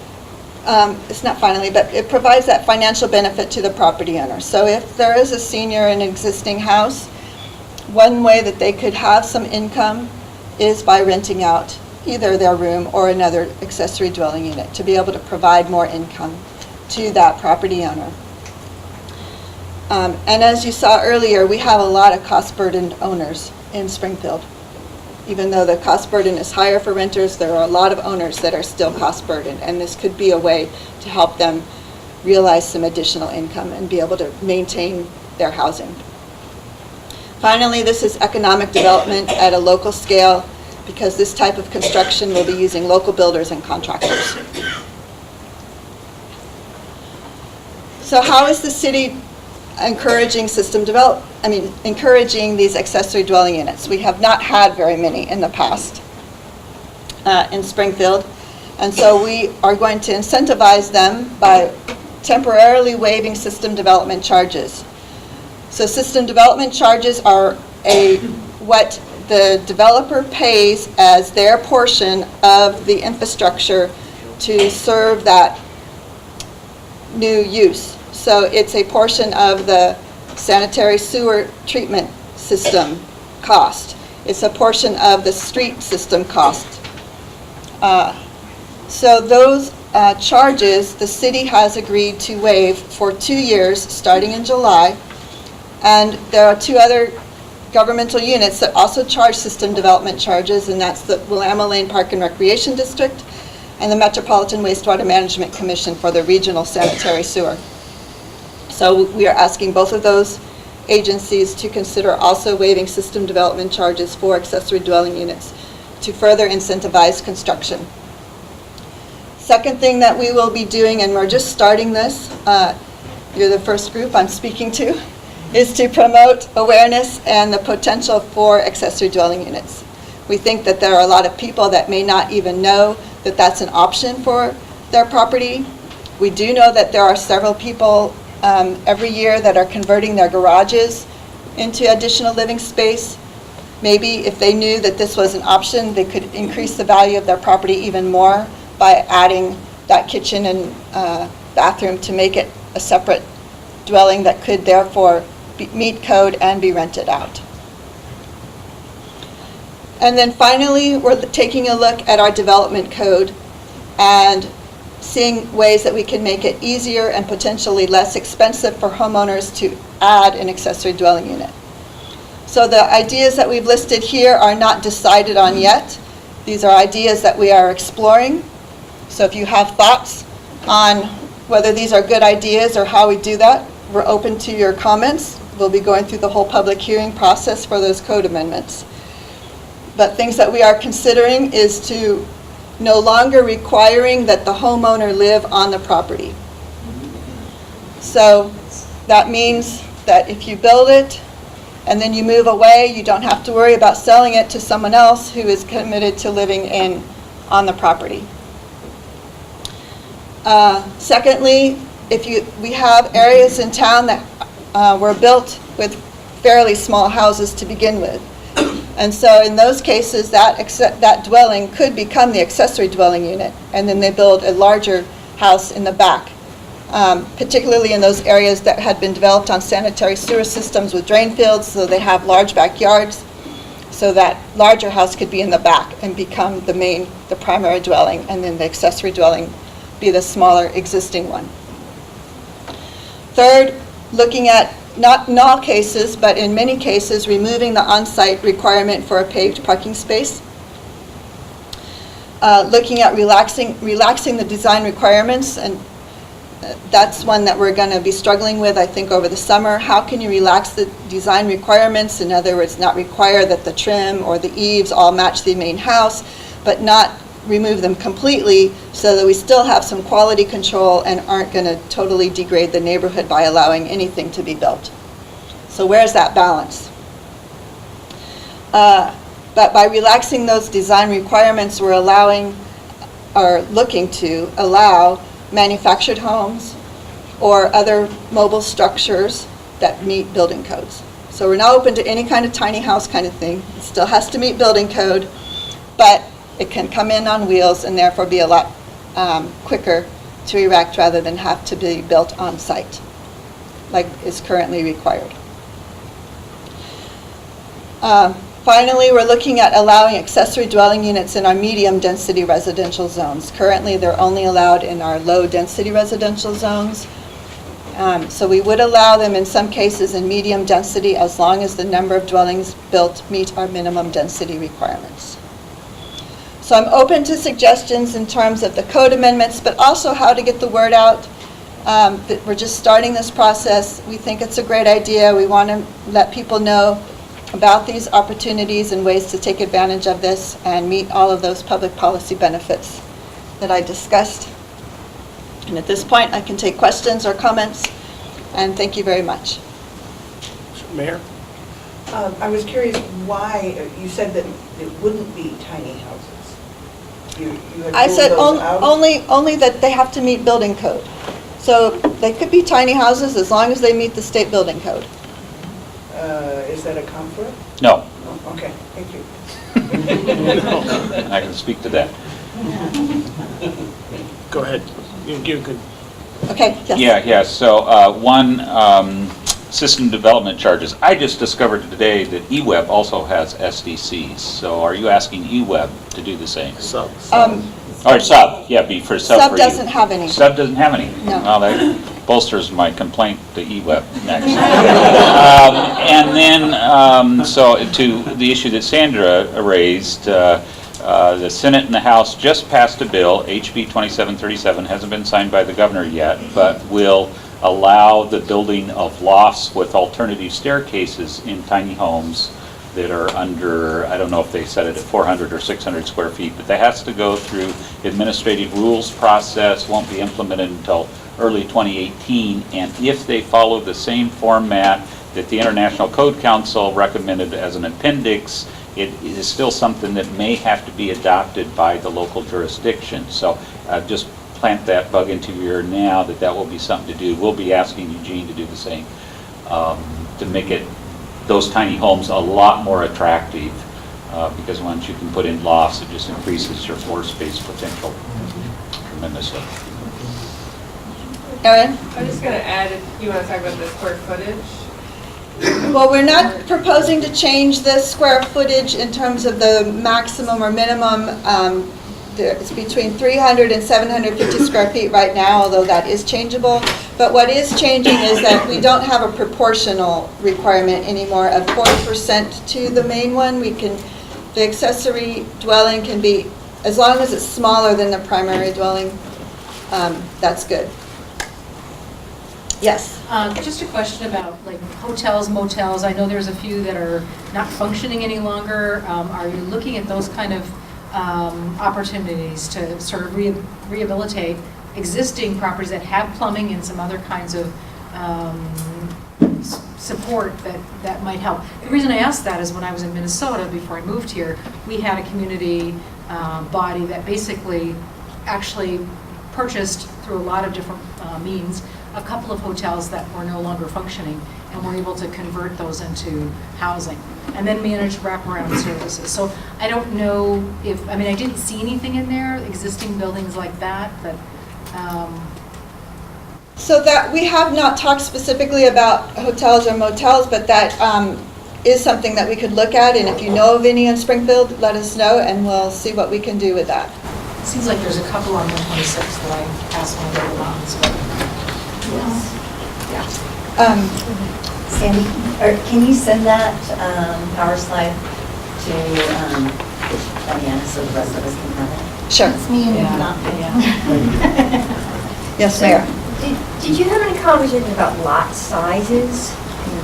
it provides that financial benefit to the property owner. So if there is a senior in an existing house, one way that they could have some income is by renting out either their room or another accessory dwelling unit to be able to provide more income to that property owner. And as you saw earlier, we have a lot of cost-burdened owners in Springfield. Even though the cost burden is higher for renters, there are a lot of owners that are still cost-burdened, and this could be a way to help them realize some additional income and be able to maintain their housing. Finally, this is economic development at a local scale, because this type of construction will be using local builders and contractors. So how is the city encouraging encouraging these accessory dwelling units? We have not had very many in the past in Springfield, and so we are going to incentivize them by temporarily waiving system development charges. So system development charges are what the developer pays as their portion of the infrastructure to serve that new use. So it's a portion of the sanitary sewer treatment system cost. It's a portion of the street system cost. So those charges, the city has agreed to waive for 2 years, starting in July. And there are two other governmental units that also charge system development charges, and that's the Willamette Lane Park and Recreation District and the Metropolitan Wastewater Management Commission for the regional sanitary sewer. So we are asking both of those agencies to consider also waiving system development charges for accessory dwelling units to further incentivize construction. Second thing that we will be doing, and we're just starting this, you're the first group I'm speaking to, is to promote awareness and the potential for accessory dwelling units. We think that there are a lot of people that may not even know that that's an option for their property. We do know that there are several people every year that are converting their garages into additional living space. Maybe if they knew that this was an option, they could increase the value of their property even more by adding that kitchen and bathroom to make it a separate dwelling that could therefore meet code and be rented out. And then finally, we're taking a look at our development code and seeing ways that we can make it easier and potentially less expensive for homeowners to add an accessory dwelling unit. So the ideas that we've listed here are not decided on yet. These are ideas that we are exploring. So if you have thoughts on whether these are good ideas or how we do that, we're open to your comments. We'll be going through the whole public hearing process for those code amendments. But things that we are considering is to no longer requiring that the homeowner live on the property. So that means that if you build it and then you move away, you don't have to worry about selling it to someone else who is committed to living on the property. Secondly, we have areas in town that were built with fairly small houses to begin with. And so in those cases, that dwelling could become the accessory dwelling unit, and then they build a larger house in the back, particularly in those areas that had been developed on sanitary sewer systems with drain fields, so they have large backyards. So that larger house could be in the back and become the primary dwelling, and then the accessory dwelling be the smaller existing one. Third, looking at, not in all cases, but in many cases, removing the on-site requirement for a paved parking space. Looking at relaxing the design requirements, and that's one that we're going to be struggling with, I think, over the summer. How can you relax the design requirements? In other words, not require that the trim or the eaves all match the main house, but not remove them completely so that we still have some quality control and aren't going to totally degrade the neighborhood by allowing anything to be built. So where's that balance? But by relaxing those design requirements, we're looking to allow manufactured homes or other mobile structures that meet building codes. So we're now open to any kind of tiny house kind of thing. It still has to meet building code, but it can come in on wheels and therefore be a lot quicker to erect rather than have to be built on site, like is currently required. Finally, we're looking at allowing accessory dwelling units in our medium density residential zones. Currently, they're only allowed in our low density residential zones. So we would allow them in some cases in medium density as long as the number of dwellings built meet our minimum density requirements. So I'm open to suggestions in terms of the code amendments, but also how to get the word out. That we're just starting this process. We think it's a great idea. We want to let people know about these opportunities and ways to take advantage of this and meet all of those public policy benefits that I discussed. And at this point, I can take questions or comments, and thank you very much. Mayor? I was curious why you said that it wouldn't be tiny houses. You had I said ruled those out? only that they have to meet building code. So they could be tiny houses as long as they meet the state building code. Is that a conflict? No. Oh, okay, thank you. I can speak to that. Go ahead. You could. Okay, yes. Yeah, so one, system development charges. I just discovered today that eWeb also has SDCs. So are you asking eWeb to do the same? Sub. Or sub, yeah, be for sub for you. Sub doesn't have any. Sub doesn't have any? No. Well, that bolsters my complaint to eWeb next. And then, so to the issue that Sandra raised, the Senate and the House just passed a bill, HB 2737, hasn't been signed by the governor yet, but will allow the building of lofts with alternative staircases in tiny homes that are under, I don't know if they set it at 400 or 600 square feet, but that has to go through administrative rules process, won't be implemented until early 2018, and if they follow the same format that the International Code Council recommended as an appendix, it is still something that may have to be adopted by the local jurisdiction. So just plant that bug into your ear now that will be something to do. We'll be asking Eugene to do the same, to make those tiny homes a lot more attractive, because once you can put in lofts, it just increases your floor space potential tremendously. Erin? I'm just going to add, if you want to talk about the square footage. Well, we're not proposing to change the square footage in terms of the maximum or minimum. It's between 300 and 750 square feet right now, although that is changeable. But what is changing is that we don't have a proportional requirement anymore of 40% to the main one. The accessory dwelling can be, as long as it's smaller than the primary dwelling, that's good. Yes. Just a question about like hotels, motels. I know there's a few that are not functioning any longer. Are you looking at those kind of opportunities to sort of rehabilitate existing properties that have plumbing and some other kinds of support that might help? The reason I asked that is when I was in Minnesota before I moved here, we had a community body that basically actually purchased through a lot of different means a couple of hotels that were no longer functioning, and were able to convert those into housing and then manage wraparound services. So I don't know if, I didn't see anything in there, existing buildings like that, but. So that we have not talked specifically about hotels or motels, but that is something that we could look at, and if you know of any in Springfield, let us know and we'll see what we can do with that. It seems like there's a couple on 126 that I asked one of the mountains, but Yes. Sandy, can you send that power slide to Diana so the rest of us can have it? Sure. It's me and Yeah. not Yes, Mayor. Did you have any conversations about lot sizes?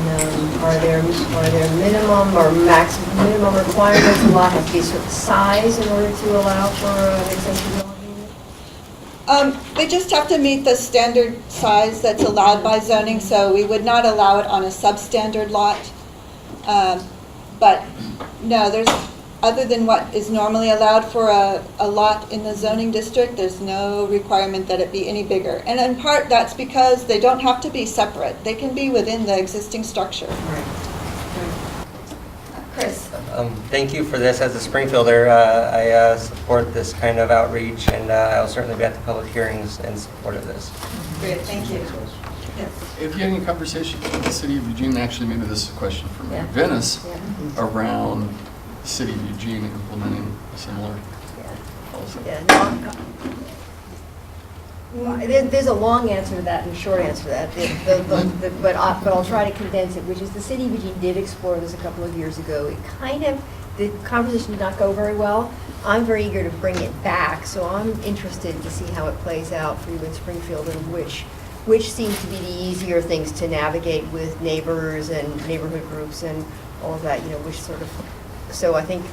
And, are there minimum or maximum requirements? A lot has to be a certain size in order to allow for an accessory dwelling unit? They just have to meet the standard size that's allowed by zoning, so we would not allow it on a substandard lot. But no, other than what is normally allowed for a lot in the zoning district, there's no requirement that it be any bigger. And in part, that's because they don't have to be separate. They can be within the existing structure. Kris? Thank you for this. As a Springfielder, I support this kind of outreach, and I'll certainly be at the public hearings in support of this. Great, thank you. If you had any conversations with the city of Eugene, actually maybe this is a question for Mayor Venice, around the city of Eugene implementing a similar policy. There's a long answer to that and a short answer to that, but I'll try to condense it, which is the city of Eugene did explore this a couple of years ago. The conversation did not go very well. I'm very eager to bring it back, so I'm interested to see how it plays out for you in Springfield and which seems to be the easier things to navigate with neighbors and neighborhood groups and all of that, which sort of, so I think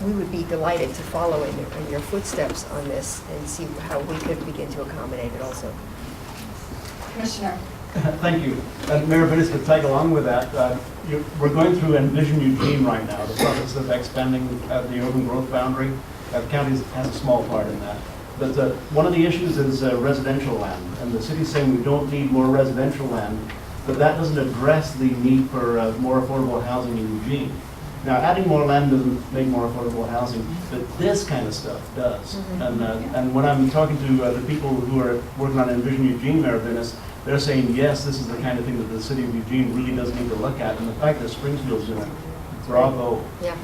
we would be delighted to follow in your footsteps on this and see how we could begin to accommodate it also. Commissioner. Thank you. Mayor Venice, to tag along with that, we're going through Envision Eugene right now, the process of expanding the urban growth boundary. The county has a small part in that. But one of the issues is residential land, and the city's saying we don't need more residential land, but that doesn't address the need for more affordable housing in Eugene. Now, adding more land doesn't make more affordable housing, but this kind of stuff does. And when I'm talking to the people who are working on Envision Eugene, Mayor Venice, they're saying, yes, this is the kind of thing that the city of Eugene really does need to look at. And the fact that Springfield's doing it, bravo. Yeah,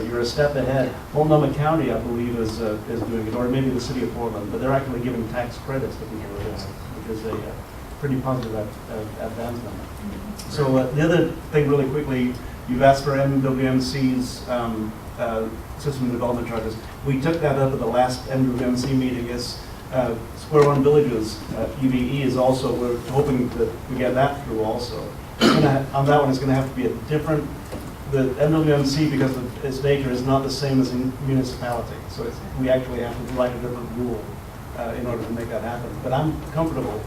you're a step ahead. Multnomah County, I believe, is doing it, or maybe the city of Portland, but they're actually giving tax credits to people who are doing it, which is a pretty positive advancement. So the other thing really quickly, you've asked for MWMC's system development charges. We took that up at the last MWMC meeting. It's Square One Villages, UVE is also, we're hoping that we get that through also. On that one, it's going to have to be a different, the MWMC, because of its nature, is not the same as a municipality. So we actually have to write a different rule in order to make that happen. But I'm comfortable,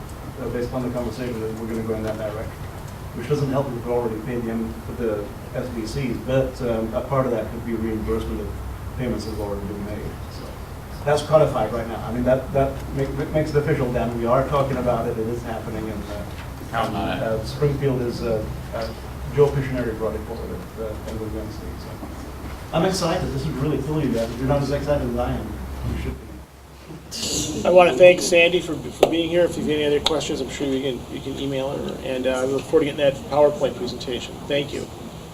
based on the conversation, that we're going to go in that direction. which doesn't help if we've already paid the SBCs, but a part of that could be reimbursement of payments that have already been made. So that's codified right now. I mean, that makes it official then. We are talking about it. It is happening, and Springfield is Joe Pictionary brought it forward at Wednesday. So I'm excited. This is really cool, you guys. If you're not as excited as I am, you should be. I want to thank Sandy for being here. If you have any other questions, I'm sure you can email her. And I look forward to getting that PowerPoint presentation. Thank you.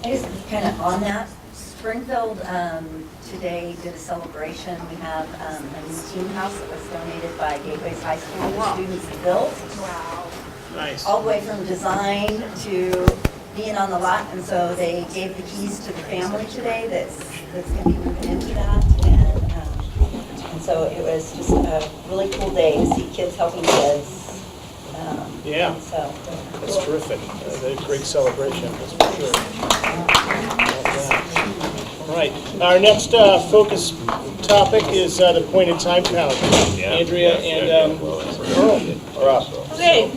I just kind of on that, Springfield today did a celebration. We have a new team house that was donated by Gateways High School. The students built. Wow. Nice. All the way from design to being on the lot, and so they gave the keys to the family today that's going to be moving into that. And so it was just a really cool day to see kids helping kids. Yeah, so that's terrific. A great celebration, that's for sure. All right, our next focus topic is the point in time count. Andrea and Earl are up. Okay.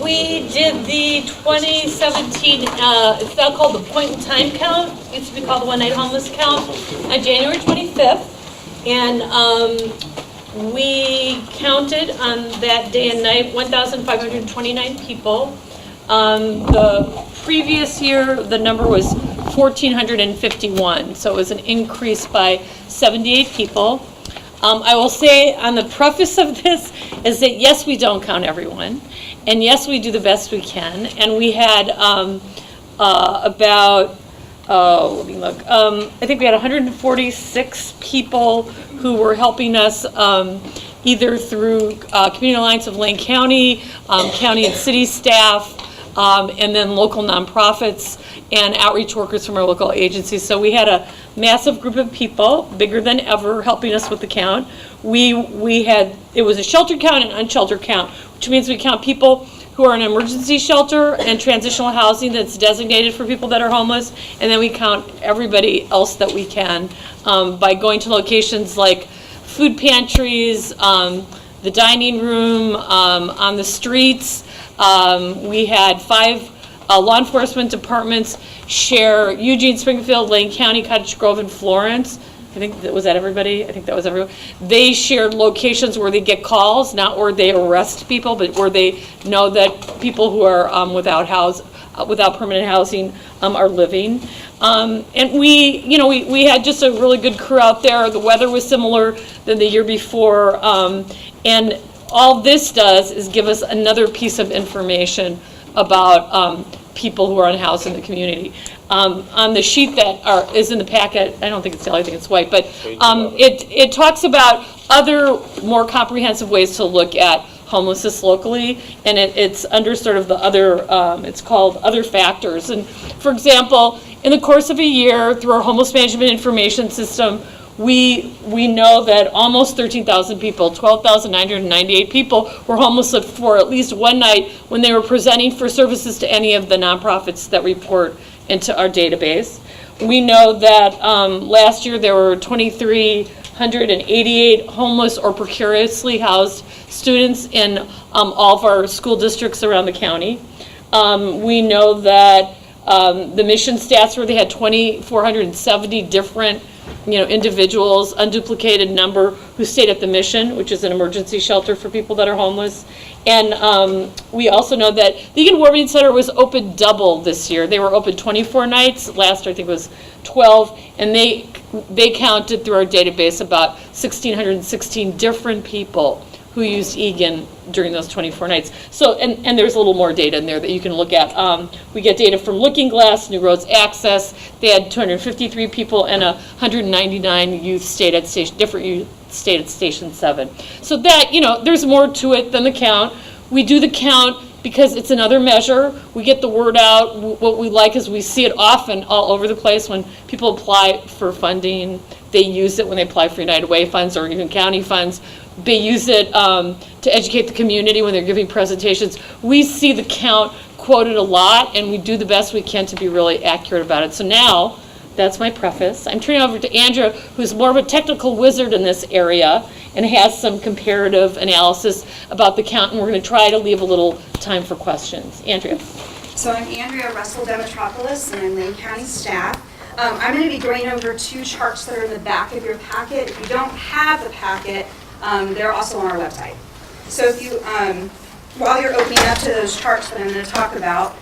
We did the 2017, it's now called the point in time count. It used to be called the one night homeless count on January 25th. And we counted on that day and night 1,529 people. The previous year, the number was 1,451, so it was an increase by 78 people. I will say on the preface of this is that yes, we don't count everyone, and yes, we do the best we can. And we had let me look. I think we had 146 people who were helping us either through Community Alliance of Lane County, county and city staff, and then local nonprofits and outreach workers from our local agencies. So we had a massive group of people, bigger than ever, helping us with the count. It was a shelter count and unsheltered count, which means we count people who are in emergency shelter and transitional housing that's designated for people that are homeless, and then we count everybody else that we can by going to locations like food pantries, the dining room, on the streets. We had 5 law enforcement departments share Eugene, Springfield, Lane County, Cottage Grove, and Florence. I think that was everybody. I think that was everyone. They shared locations where they get calls, not where they arrest people, but where they know that people who are without permanent housing are living. And we had just a really good crew out there. The weather was similar than the year before, and all this does is give us another piece of information about people who are unhoused in the community. On the sheet that is in the packet, I don't think it's yellow, I think it's white, but it talks about other more comprehensive ways to look at homelessness locally, and it's under sort of the other, it's called other factors. And for example, in the course of a year, through our homeless management information system, we know that almost 13,000 people, 12,998 people were homeless for at least one night when they were presenting for services to any of the nonprofits that report into our database. We know that last year there were 2,388 homeless or precariously housed students in all of our school districts around the county. We know that the mission stats where they had 2,470 different individuals, unduplicated number, who stayed at the Mission, which is an emergency shelter for people that are homeless. And we also know that the Egan Warming Center was open double this year. They were open 24 nights. Last year I think it was 12. And they counted through our database about 1,616 different people who used Egan during those 24 nights. So, and there's a little more data in there that you can look at. We get data from Looking Glass, New Roads Access. They had 253 people, and 199 youth stayed at different youth stayed at Station 7. So that, there's more to it than the count. We do the count because it's another measure. We get the word out. What we like is we see it often all over the place when people apply for funding. They use it when they apply for United Way funds or even county funds. They use it to educate the community when they're giving presentations. We see the count quoted a lot, and we do the best we can to be really accurate about it. So now That's my preface. I'm turning over to Andrea, who's more of a technical wizard in this area and has some comparative analysis about the count, and we're going to try to leave a little time for questions. Andrea. So I'm Andrea Russell, Demetropoulos, and I'm Lane County staff. I'm going to be going over 2 charts that are in the back of your packet. If you don't have the packet, they're also on our website. So if you, while you're opening up to those charts that I'm going to talk about,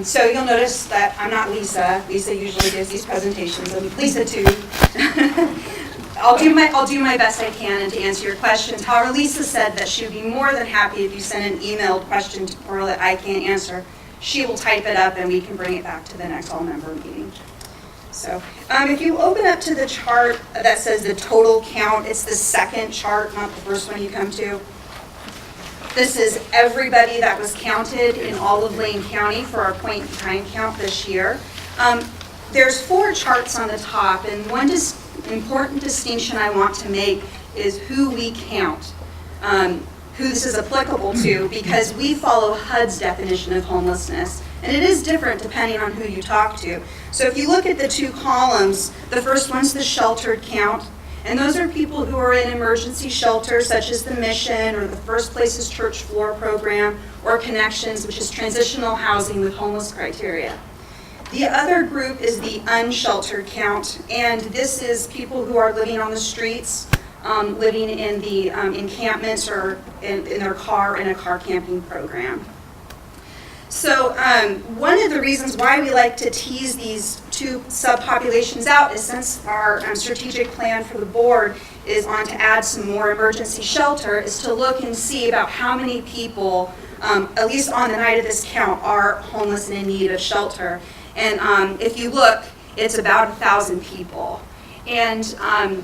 so you'll notice that I'm not Lisa. Lisa usually gives these presentations. I'm Lisa too. I'll do my best I can and to answer your questions. However, Lisa said that she would be more than happy if you send an emailed question to her that I can't answer. She will type it up and we can bring it back to the next all-member meeting. So if you open up to the chart that says the total count, it's the second chart, not the first one you come to. This is everybody that was counted in all of Lane County for our point-in-time count this year. There's 4 charts on the top, and one important distinction I want to make is who we count, who this is applicable to, because we follow HUD's definition of homelessness, and it is different depending on who you talk to. So if you look at the 2 columns, the first one's the sheltered count, and those are people who are in emergency shelters, such as the Mission or the First Places Church Floor Program, or Connections, which is transitional housing with homeless criteria. The other group is the unsheltered count, and this is people who are living on the streets, living in the encampments or in their car in a car camping program. So one of the reasons why we like to tease these 2 subpopulations out is since our strategic plan for the board is on to add some more emergency shelter, is to look and see about how many people, at least on the night of this count, are homeless and in need of shelter. And if you look, it's about 1,000 people. And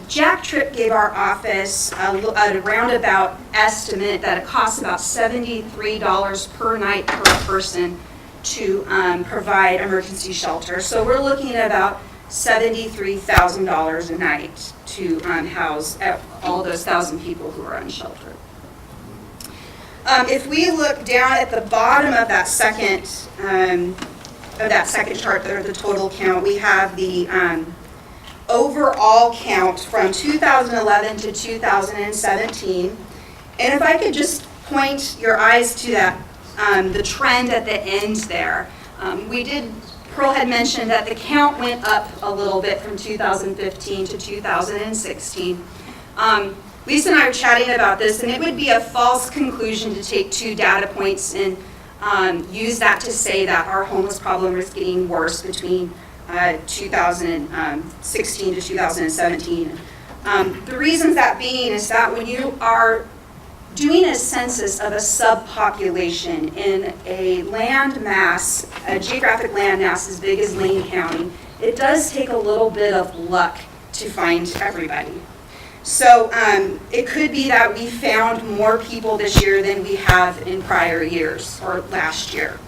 Jack Tripp gave our office a roundabout estimate that it costs about $73 per night per person to provide emergency shelter. So we're looking at about $73,000 a night to house all those 1,000 people who are unsheltered. If we look down at the bottom of that second chart there, the total count, we have the overall count from 2011 to 2017. And if I could just point your eyes to that, the trend at the end there. Pearl had mentioned that the count went up a little bit from 2015 to 2016. Lisa and I were chatting about this, and it would be a false conclusion to take 2 data points and use that to say that our homeless problem is getting worse between 2016 to 2017. The reasons that being is that when you are doing a census of a subpopulation in a land mass, a geographic land mass as big as Lane County, it does take a little bit of luck to find everybody. So it could be that we found more people this year than we have in prior years or last year.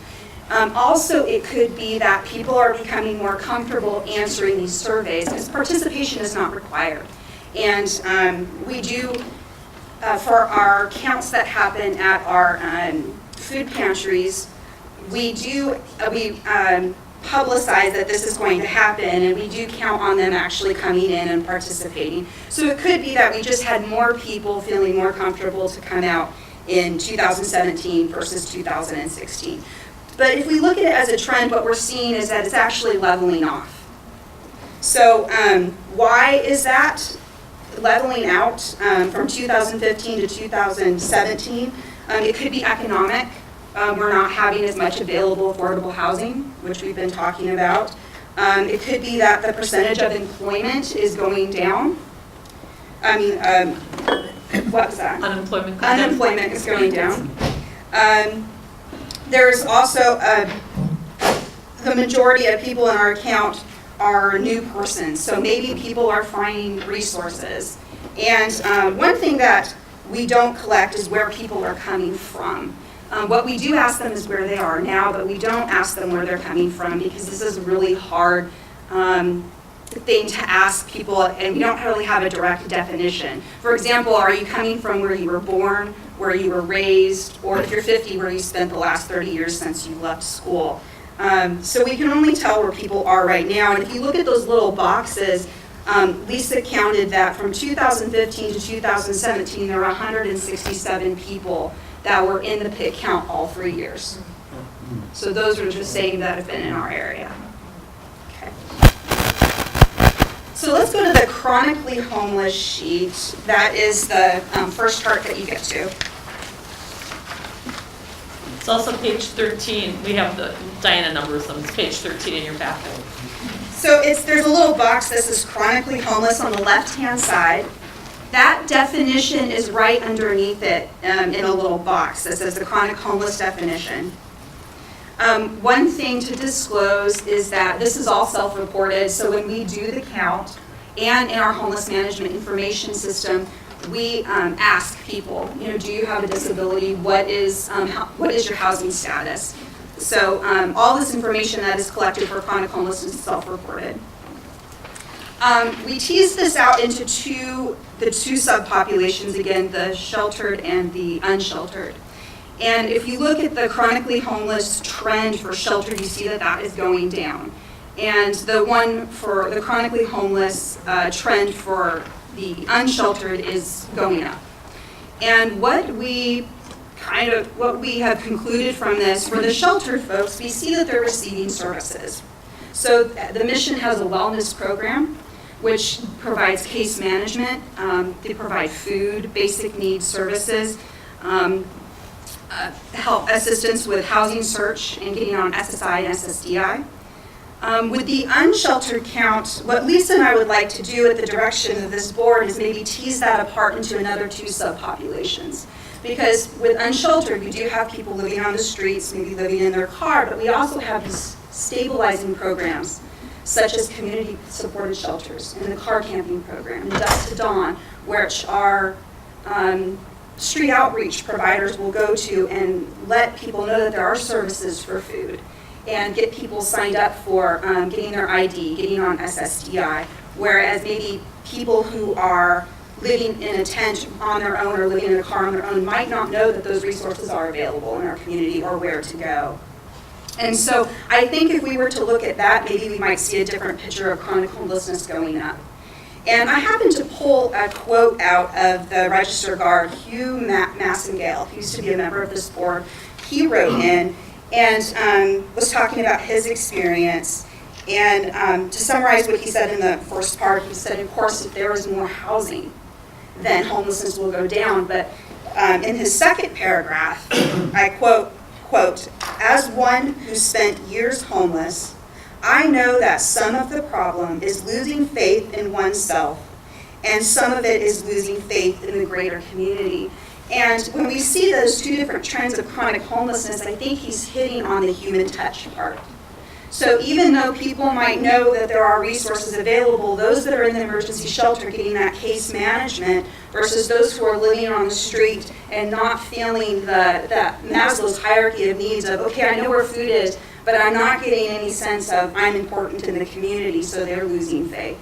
Also, it could be that people are becoming more comfortable answering these surveys because participation is not required. And we do, for our counts that happen at our food pantries, we publicize that this is going to happen, and we do count on them actually coming in and participating. So it could be that we just had more people feeling more comfortable to come out in 2017 versus 2016. But if we look at it as a trend, what we're seeing is that it's actually leveling off. So why is that leveling out from 2015 to 2017? It could be economic. We're not having as much available affordable housing, which we've been talking about. It could be that the percentage of employment is going down. What was that? Unemployment. Unemployment is going down. There's also the majority of people in our account are new persons, so maybe people are finding resources. And one thing that we don't collect is where people are coming from. What we do ask them is where they are now, but we don't ask them where they're coming from because this is a really hard thing to ask people, and we don't really have a direct definition. For example, are you coming from where you were born, where you were raised, or if you're 50, where you spent the last 30 years since you left school? So we can only tell where people are right now. And if you look at those little boxes, Lisa counted that from 2015 to 2017, there were 167 people that were in the PIC count all 3 years. So those are just saying that have been in our area. Okay. So let's go to the chronically homeless sheet. That is the first chart that you get to. It's also page 13. We have the, Diana numbers them. It's page 13 in your packet. So there's a little box that says chronically homeless on the left-hand side. That definition is right underneath it in a little box that says the chronic homeless definition. One thing to disclose is that this is all self-reported, so when we do the count and in our homeless management information system, we ask people, do you have a disability? What is your housing status? So all this information that is collected for chronic homelessness is self-reported. We tease this out into the two subpopulations, again, the sheltered and the unsheltered. And if you look at the chronically homeless trend for sheltered, you see that that is going down. And the one for the chronically homeless trend for the unsheltered is going up. And what we have concluded from this, for the sheltered folks, we see that they're receiving services. So the mission has a wellness program, which provides case management. They provide food, basic needs services, help assistance with housing search and getting on SSI and SSDI. With the unsheltered count, what Lisa and I would like to do at the direction of this board is maybe tease that apart into another two subpopulations. Because with unsheltered, we do have people living on the streets, maybe living in their car, but we also have these stabilizing programs, such as community-supported shelters and the car camping program, and Dusk to Dawn, which our street outreach providers will go to and let people know that there are services for food and get people signed up for getting their ID, getting on SSDI, whereas maybe people who are living in a tent on their own or living in a car on their own might not know that those resources are available in our community or where to go. And so I think if we were to look at that, maybe we might see a different picture of chronic homelessness going up. And I happened to pull a quote out of the Register Guard, Hugh Massengale, who used to be a member of this board. He wrote in and was talking about his experience. And to summarize what he said in the first part, he said, of course, if there is more housing, then homelessness will go down. But in his second paragraph, I quote, as one who spent years homeless, I know that some of the problem is losing faith in oneself, and some of it is losing faith in the greater community. And when we see those two different trends of chronic homelessness, I think he's hitting on the human touch part. So even though people might know that there are resources available, those that are in the emergency shelter getting that case management versus those who are living on the street and not feeling that Maslow's hierarchy of needs of, okay, I know where food is, but I'm not getting any sense of I'm important in the community, so they're losing faith.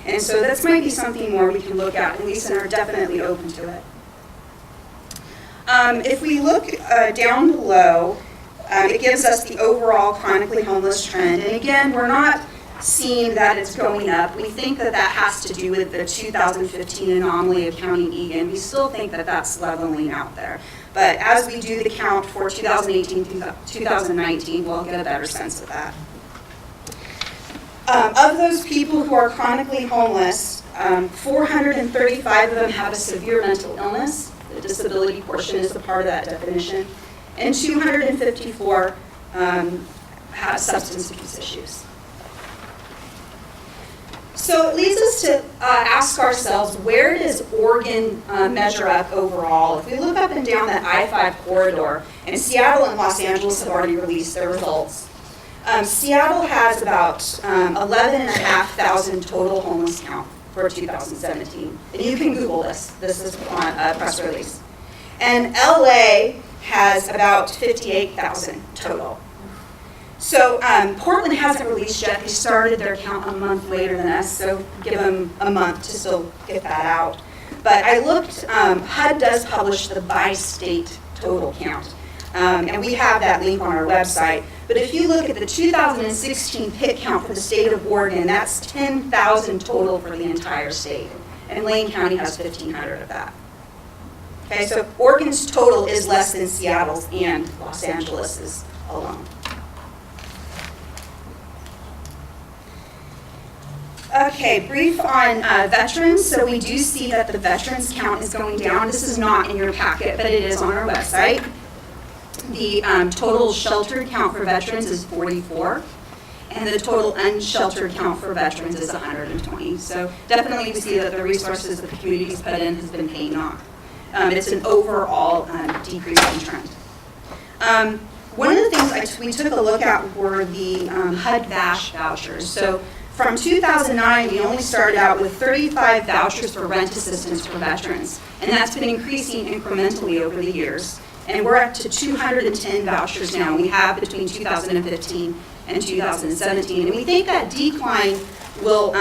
And so this might be something more we can look at, and Lisa and I are definitely open to it. If we look down below, it gives us the overall chronically homeless trend. And again, we're not seeing that it's going up. We think that that has to do with the 2015 anomaly of County Egan. We still think that that's leveling out there. But as we do the count for 2018 through 2019, we'll get a better sense of that. Of those people who are chronically homeless, 435 of them have a severe mental illness. The disability portion is a part of that definition. And 254 have substance abuse issues. So it leads us to ask ourselves, where does Oregon measure up overall? If we look up and down that I-5 corridor, and Seattle and Los Angeles have already released their results. Seattle has about 11,500 total homeless count for 2017. And you can Google this. This is on a press release. And LA has about 58,000 total. So Portland hasn't released yet. They started their count a month later than us, so give them a month to still get that out. But I looked, HUD does publish the by-state total count. And we have that link on our website. But if you look at the 2016 PIT count for the state of Oregon, that's 10,000 total for the entire state. And Lane County has 1,500 of that. Okay, so Oregon's total is less than Seattle's and Los Angeles's alone. Okay, brief on veterans. So we do see that the veterans count is going down. This is not in your packet, but it is on our website. The total sheltered count for veterans is 44, and the total unsheltered count for veterans is 120. So definitely we see that the resources that the community's put in has been paying off. It's an overall decreasing trend. One of the things we took a look at were the HUD-VASH vouchers. So from 2009, we only started out with 35 vouchers for rent assistance for veterans, and that's been increasing incrementally over the years. And we're up to 210 vouchers now. We have between 2015 and 2017, and we think that decline will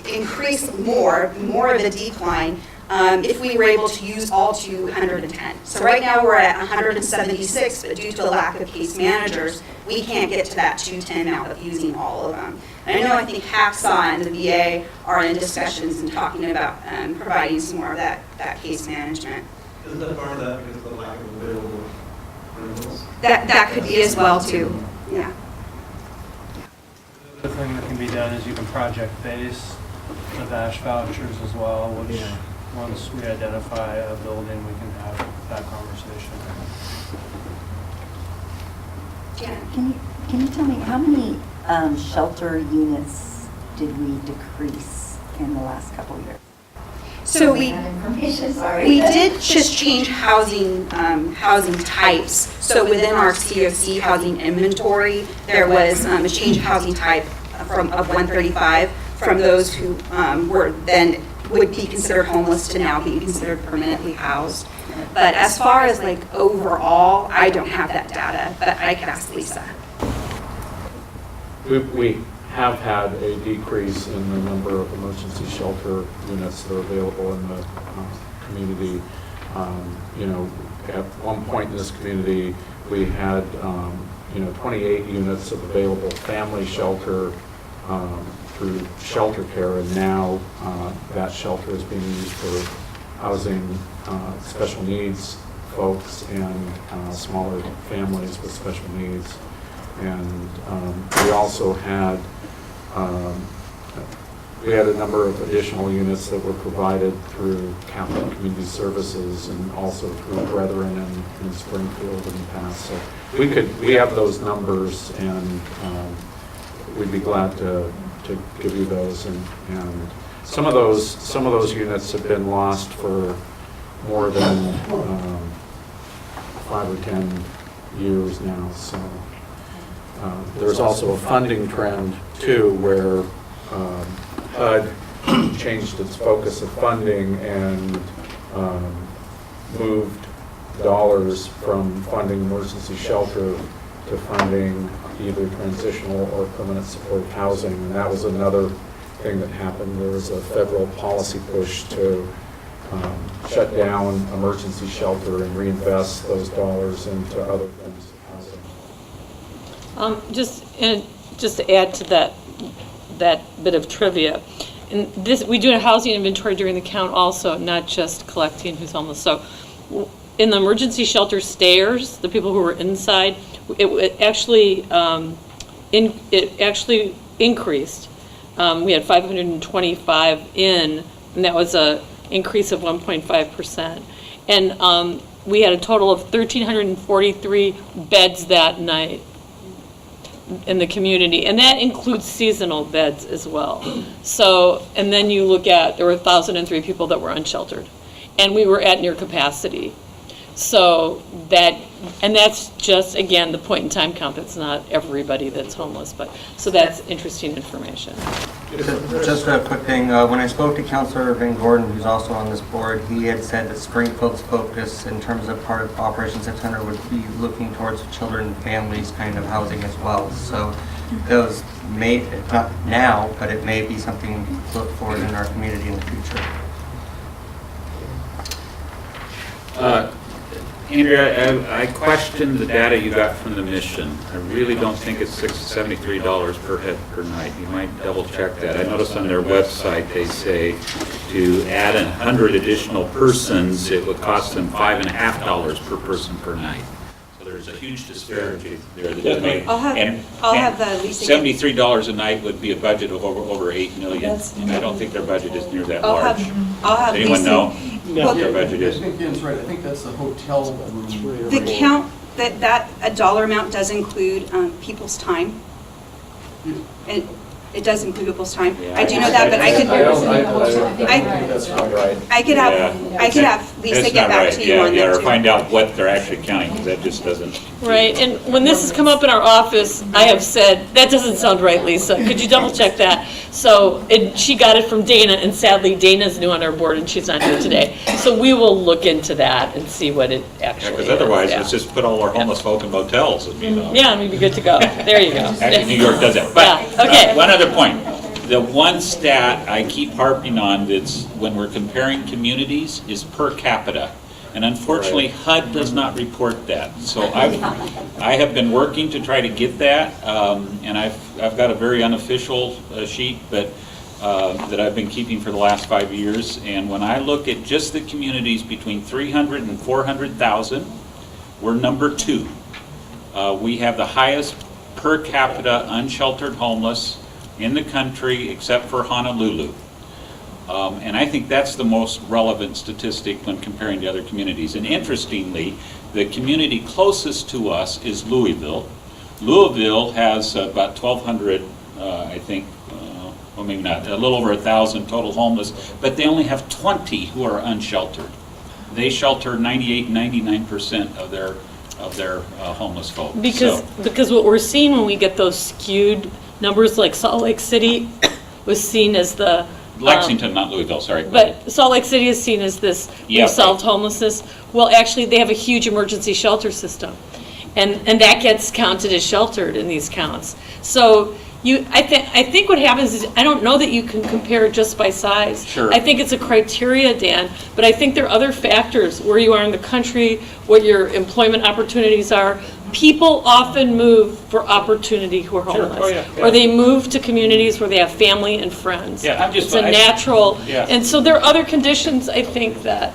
increase more of a decline if we were able to use all 210. So right now we're at 176, but due to a lack of case managers, we can't get to that 210 out of using all of them. And I think Hacksaw and the VA are in discussions and talking about providing some more of that case management. Isn't that part of that because of the lack of available rentals? That could be as well too, yeah. The thing that can be done is you can project base the VASH vouchers as well, which once we identify a building, we can have that conversation. Can you tell me how many shelter units did we decrease in the last couple of years? So we Sorry. did just change housing types. So within our COC housing inventory, there was a change of housing type of 135 from those who would be considered homeless to now being considered permanently housed. But as far as like overall, I don't have that data, but I could ask Lisa. We have had a decrease in the number of emergency shelter units that are available in the community. At one point in this community, we had 28 units of available family shelter through shelter care, and now that shelter is being used for housing special needs folks and smaller families with special needs. And we also had a number of additional units that were provided through Catholic Community Services and also through Brethren in Springfield in the past. So we have those numbers, and we'd be glad to give you those. And some of those units have been lost for more than 5 or 10 years now. So there's also a funding trend too, where HUD changed its focus of funding and moved dollars from funding emergency shelter to funding either transitional or permanent support housing. And that was another thing that happened. There was a federal policy push to shut down emergency shelter and reinvest those dollars into other forms of housing. Just to add to that bit of trivia, and we do a housing inventory during the count also, not just collecting who's homeless. So in the emergency shelter stayers, the people who were inside, it actually increased. We had 525 in, and that was a increase of 1.5%. And we had a total of 1,343 beds that night in the community, and that includes seasonal beds as well. So, and then you look at, there were 1,003 people that were unsheltered, and we were at near capacity. So that's just, again, the point in time count. That's not everybody that's homeless, but, so that's interesting information. Just a quick thing, when I spoke to Councilor Van Gordon, who's also on this board, he had said that Springfield's focus in terms of part of Operation 600 would be looking towards children and families kind of housing as well. So those may, not now, but it may be something to look forward in our community in the future. Andrea, I question the data you got from the mission. I really don't think it's $73 per head per night. You might double check that. I noticed on their website they say to add 100 additional persons, it would cost them $5.50 per person per night. So there's a huge disparity there. I'll have Lisa get- $73 a night would be a budget of over 8 million, and I don't think their budget is near that large. I'll have Anyone Lisa- know Well, what their budget I is? think Dan's right, I think that's the hotel room. The count, that a dollar amount does include people's time. It does include people's time. I do know that, but I could have Lisa get back to you on that or too. find out what they're actually counting, because that just doesn't. Right, and when this has come up in our office, I have said, that doesn't sound right, Lisa, could you double check that? So, and she got it from Dana, and sadly Dana's new on our board and she's not here today. So we will look into that and see what it actually is. Because otherwise, yeah. let's just put all our homeless folk in motels, you know. Yeah, and we'd be good to go. There you go. Actually, New York does that. But Yeah, okay. one other point. The one stat I keep harping on that's when we're comparing communities is per capita. And unfortunately, HUD does not report that. So I have been working to try to get that, and I've got a very unofficial sheet, but that I've been keeping for the last 5 years. And when I look at just the communities between 300 and 400,000, we're number 2. We have the highest per capita unsheltered homeless in the country except for Honolulu. And I think that's the most relevant statistic when comparing to other communities. And interestingly, the community closest to us is Louisville. Louisville has about 1,200, I think, well maybe not, a little over 1,000 total homeless, but they only have 20 who are unsheltered. They shelter 98, 99% of their homeless folk. Because what we're seeing when we get those skewed numbers, like Salt Lake City was seen as the Lexington, not Louisville, sorry. But Salt Lake City is seen as this, we've solved homelessness. Well, actually, they have a huge emergency shelter system. And that gets counted as sheltered in these counts. So I think what happens is, I don't know that you can compare just by size. Sure. I think it's a criteria, Dan, but I think there are other factors, where you are in the country, what your employment opportunities are. People often move for opportunity who are homeless. Oh, yeah. Or they move to communities where they have family and friends. Yeah, it's a natural, yeah. and so there are other conditions, I think, that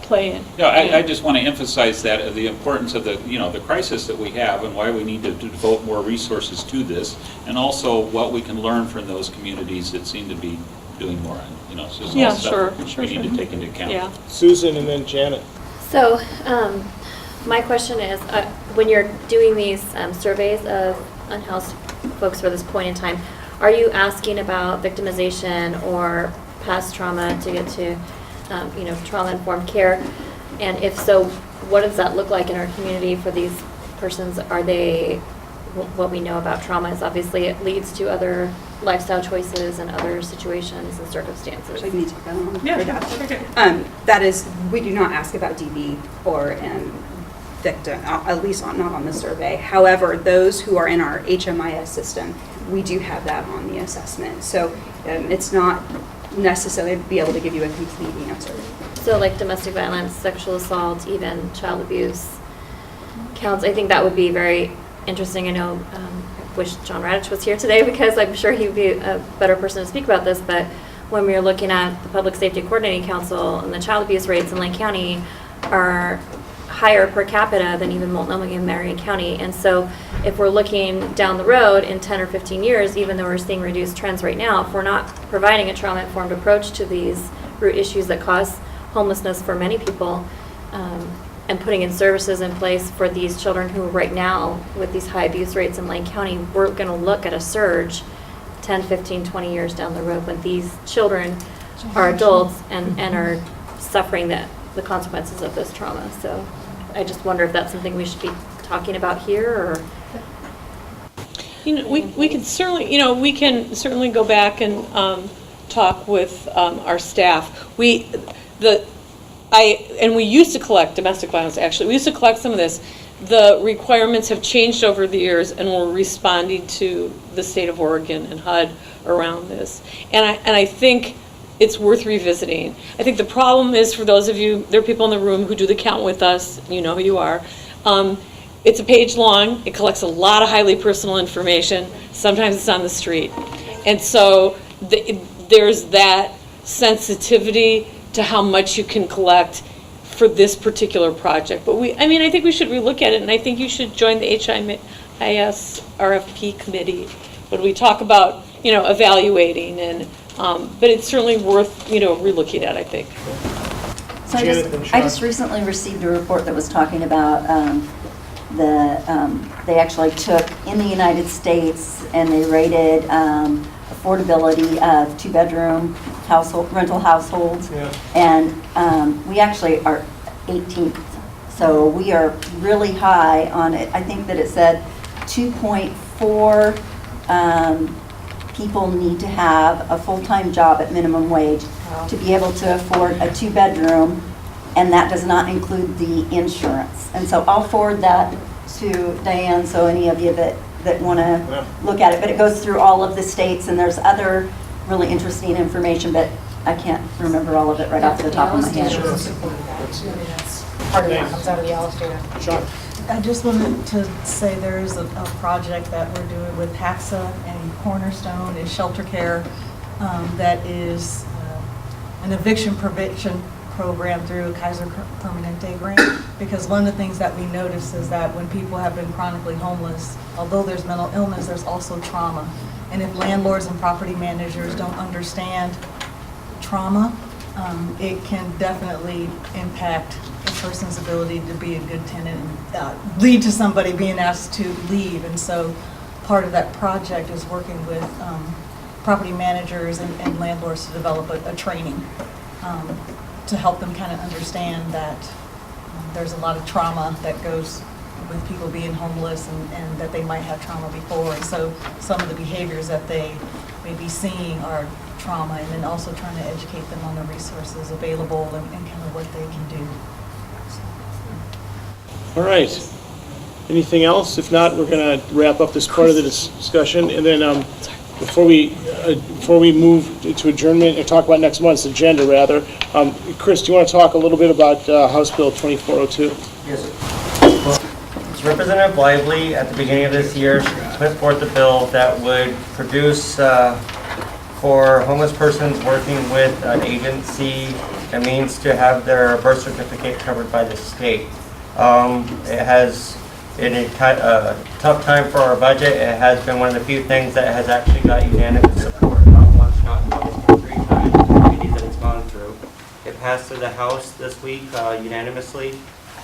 play in. No, I just want to emphasize that, the importance of the crisis that we have and why we need to devote more resources to this, and also what we can learn from those communities that seem to be doing more, so it's all stuff we need to take into account. Yeah. Susan and then Janet. So, my question is, when you're doing these surveys of unhoused folks for this point in time, are you asking about victimization or past trauma to get to, trauma-informed care? And if so, what does that look like in our community for these persons? Are they, what we know about trauma is obviously it leads to other lifestyle choices and other situations and circumstances. I need to go on Yeah, for that. okay. That is, we do not ask about DV or victim, at least not on the survey. However, those who are in our HMIS system, we do have that on the assessment. So it's not necessarily be able to give you a complete answer. So like domestic violence, sexual assault, even child abuse counts. I think that would be very interesting. I know, I wish John Radich was here today because I'm sure he would be a better person to speak about this, but when we were looking at the Public Safety Coordinating Council and the child abuse rates in Lane County are higher per capita than even Multnomah and Marion County. And so if we're looking down the road in 10 or 15 years, even though we're seeing reduced trends right now, if we're not providing a trauma-informed approach to these root issues that cause homelessness for many people, and putting in services in place for these children who right now, with these high abuse rates in Lane County, we're going to look at a surge 10, 15, 20 years down the road when these children are adults and are suffering the consequences of this trauma. So I just wonder if that's something we should be talking about here, or we can certainly, we can certainly go back and talk with our staff. We used to collect domestic violence, actually. We used to collect some of this. The requirements have changed over the years, and we're responding to the state of Oregon and HUD around this. And I think it's worth revisiting. I think the problem is, for those of you, there are people in the room who do the count with us, you know who you are. It's a page long, it collects a lot of highly personal information, sometimes it's on the street. And so there's that sensitivity to how much you can collect for this particular project. But I think we should relook at it, and I think you should join the HIS RFP committee when we talk about, evaluating, and but it's certainly worth, relooking at, I think. So I just recently received a report that was talking about they actually took in the United States and they rated affordability of 2-bedroom rental households. Yeah. And we actually are 18th. So we are really high on it. I think that it said 2.4 people need to have a full-time job at minimum wage to be able to afford a 2-bedroom, and that does not include the insurance. And so I'll forward that to Diane, so any of you that want to look at it. But it goes through all of the states, and there's other really interesting information, but I can't remember all of it right off the top of my head. Part of that comes out of the Alice data. Sean? I just wanted to say there is a project that we're doing with HACSA and Cornerstone is Shelter Care that is an eviction prevention program through Kaiser Permanente grant, because one of the things that we notice is that when people have been chronically homeless, although there's mental illness, there's also trauma. And if landlords and property managers don't understand trauma, it can definitely impact a person's ability to be a good tenant and lead to somebody being asked to leave. And so part of that project is working with property managers and landlords to develop a training to help them kind of understand that there's a lot of trauma that goes with people being homeless, and that they might have trauma before. And so some of the behaviors that they may be seeing are trauma, and then also trying to educate them on the resources available and kind of what they can do. All right. Anything else? If not, we're going to wrap up this part of the discussion. And then before we move to adjournment and talk about next month's agenda, rather, Kris, do you want to talk a little bit about House Bill 2402? Yes, sir. Representative Lively, at the beginning of this year, put forth a bill that would produce for homeless persons working with an agency a means to have their birth certificate covered by the state. It has, in a tough time for our budget, it has been one of the few things that has actually got unanimous support, not once, not twice, but 3 times in the committees that it's gone through. It passed through the House this week unanimously.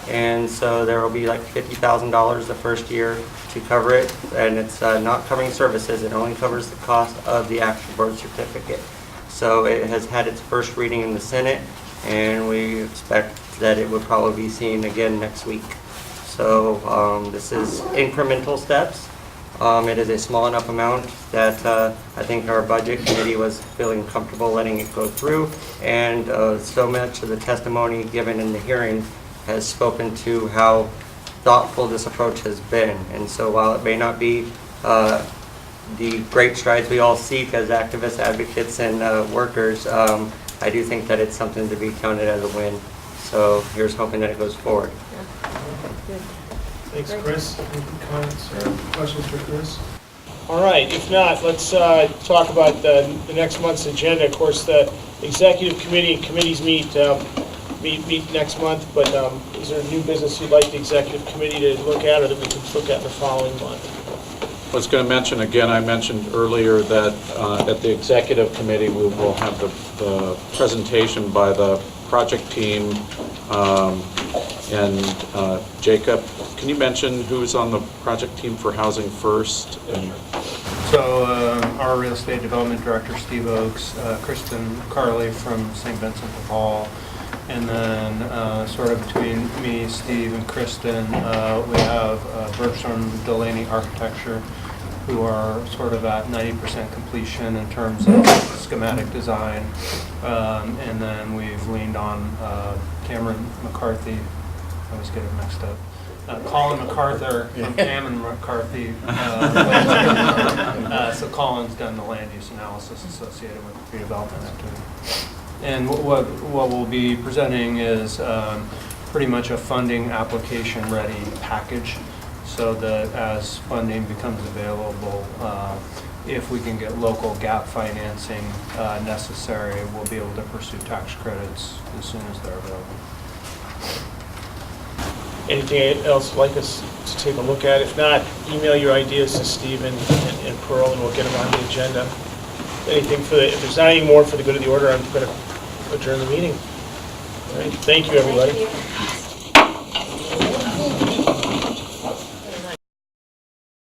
And so there will be like $50,000 the first year to cover it, and it's not covering services, it only covers the cost of the actual birth certificate. So it has had its first reading in the Senate, and we expect that it will probably be seen again next week. So this is incremental steps. It is a small enough amount that I think our budget committee was feeling comfortable letting it go through, and so much of the testimony given in the hearing has spoken to how thoughtful this approach has been. And so while it may not be the great strides we all seek as activists, advocates, and workers, I do think that it's something to be counted as a win. So here's hoping that it goes forward. Thanks, Kris. Any comments or questions for Kris? All right, if not, let's talk about the next month's agenda. Of course, the executive committee and committees meet next month, but is there new business you'd like the executive committee to look at, or that we can look at in the following month? I was going to mention again, I mentioned earlier that at the executive committee we will have the presentation by the project team, and Jacob, can you mention who's on the project team for Housing First? So our real estate development director, Steve Oakes, Kristen Carley from St. Vincent de Paul, and then sort of between me, Steve, and Kristen, we have Bertram Delaney Architecture, who are sort of at 90% completion in terms of schematic design. And then we've leaned on Cameron McCarthy, I always get it mixed up, Colin MacArthur from Pam and McCarthy. So Colin's done the land use analysis associated with the redevelopment activity. And what we'll be presenting is pretty much a funding application ready package, so that as funding becomes available, if we can get local gap financing necessary, we'll be able to pursue tax credits as soon as they're available. Anything else you'd like us to take a look at? If not, email your ideas to Stephen and Pearl, and we'll get them on the agenda. Anything if there's not any more for the good of the order, I'm going to adjourn the meeting. All right, thank you, everybody. Thank you.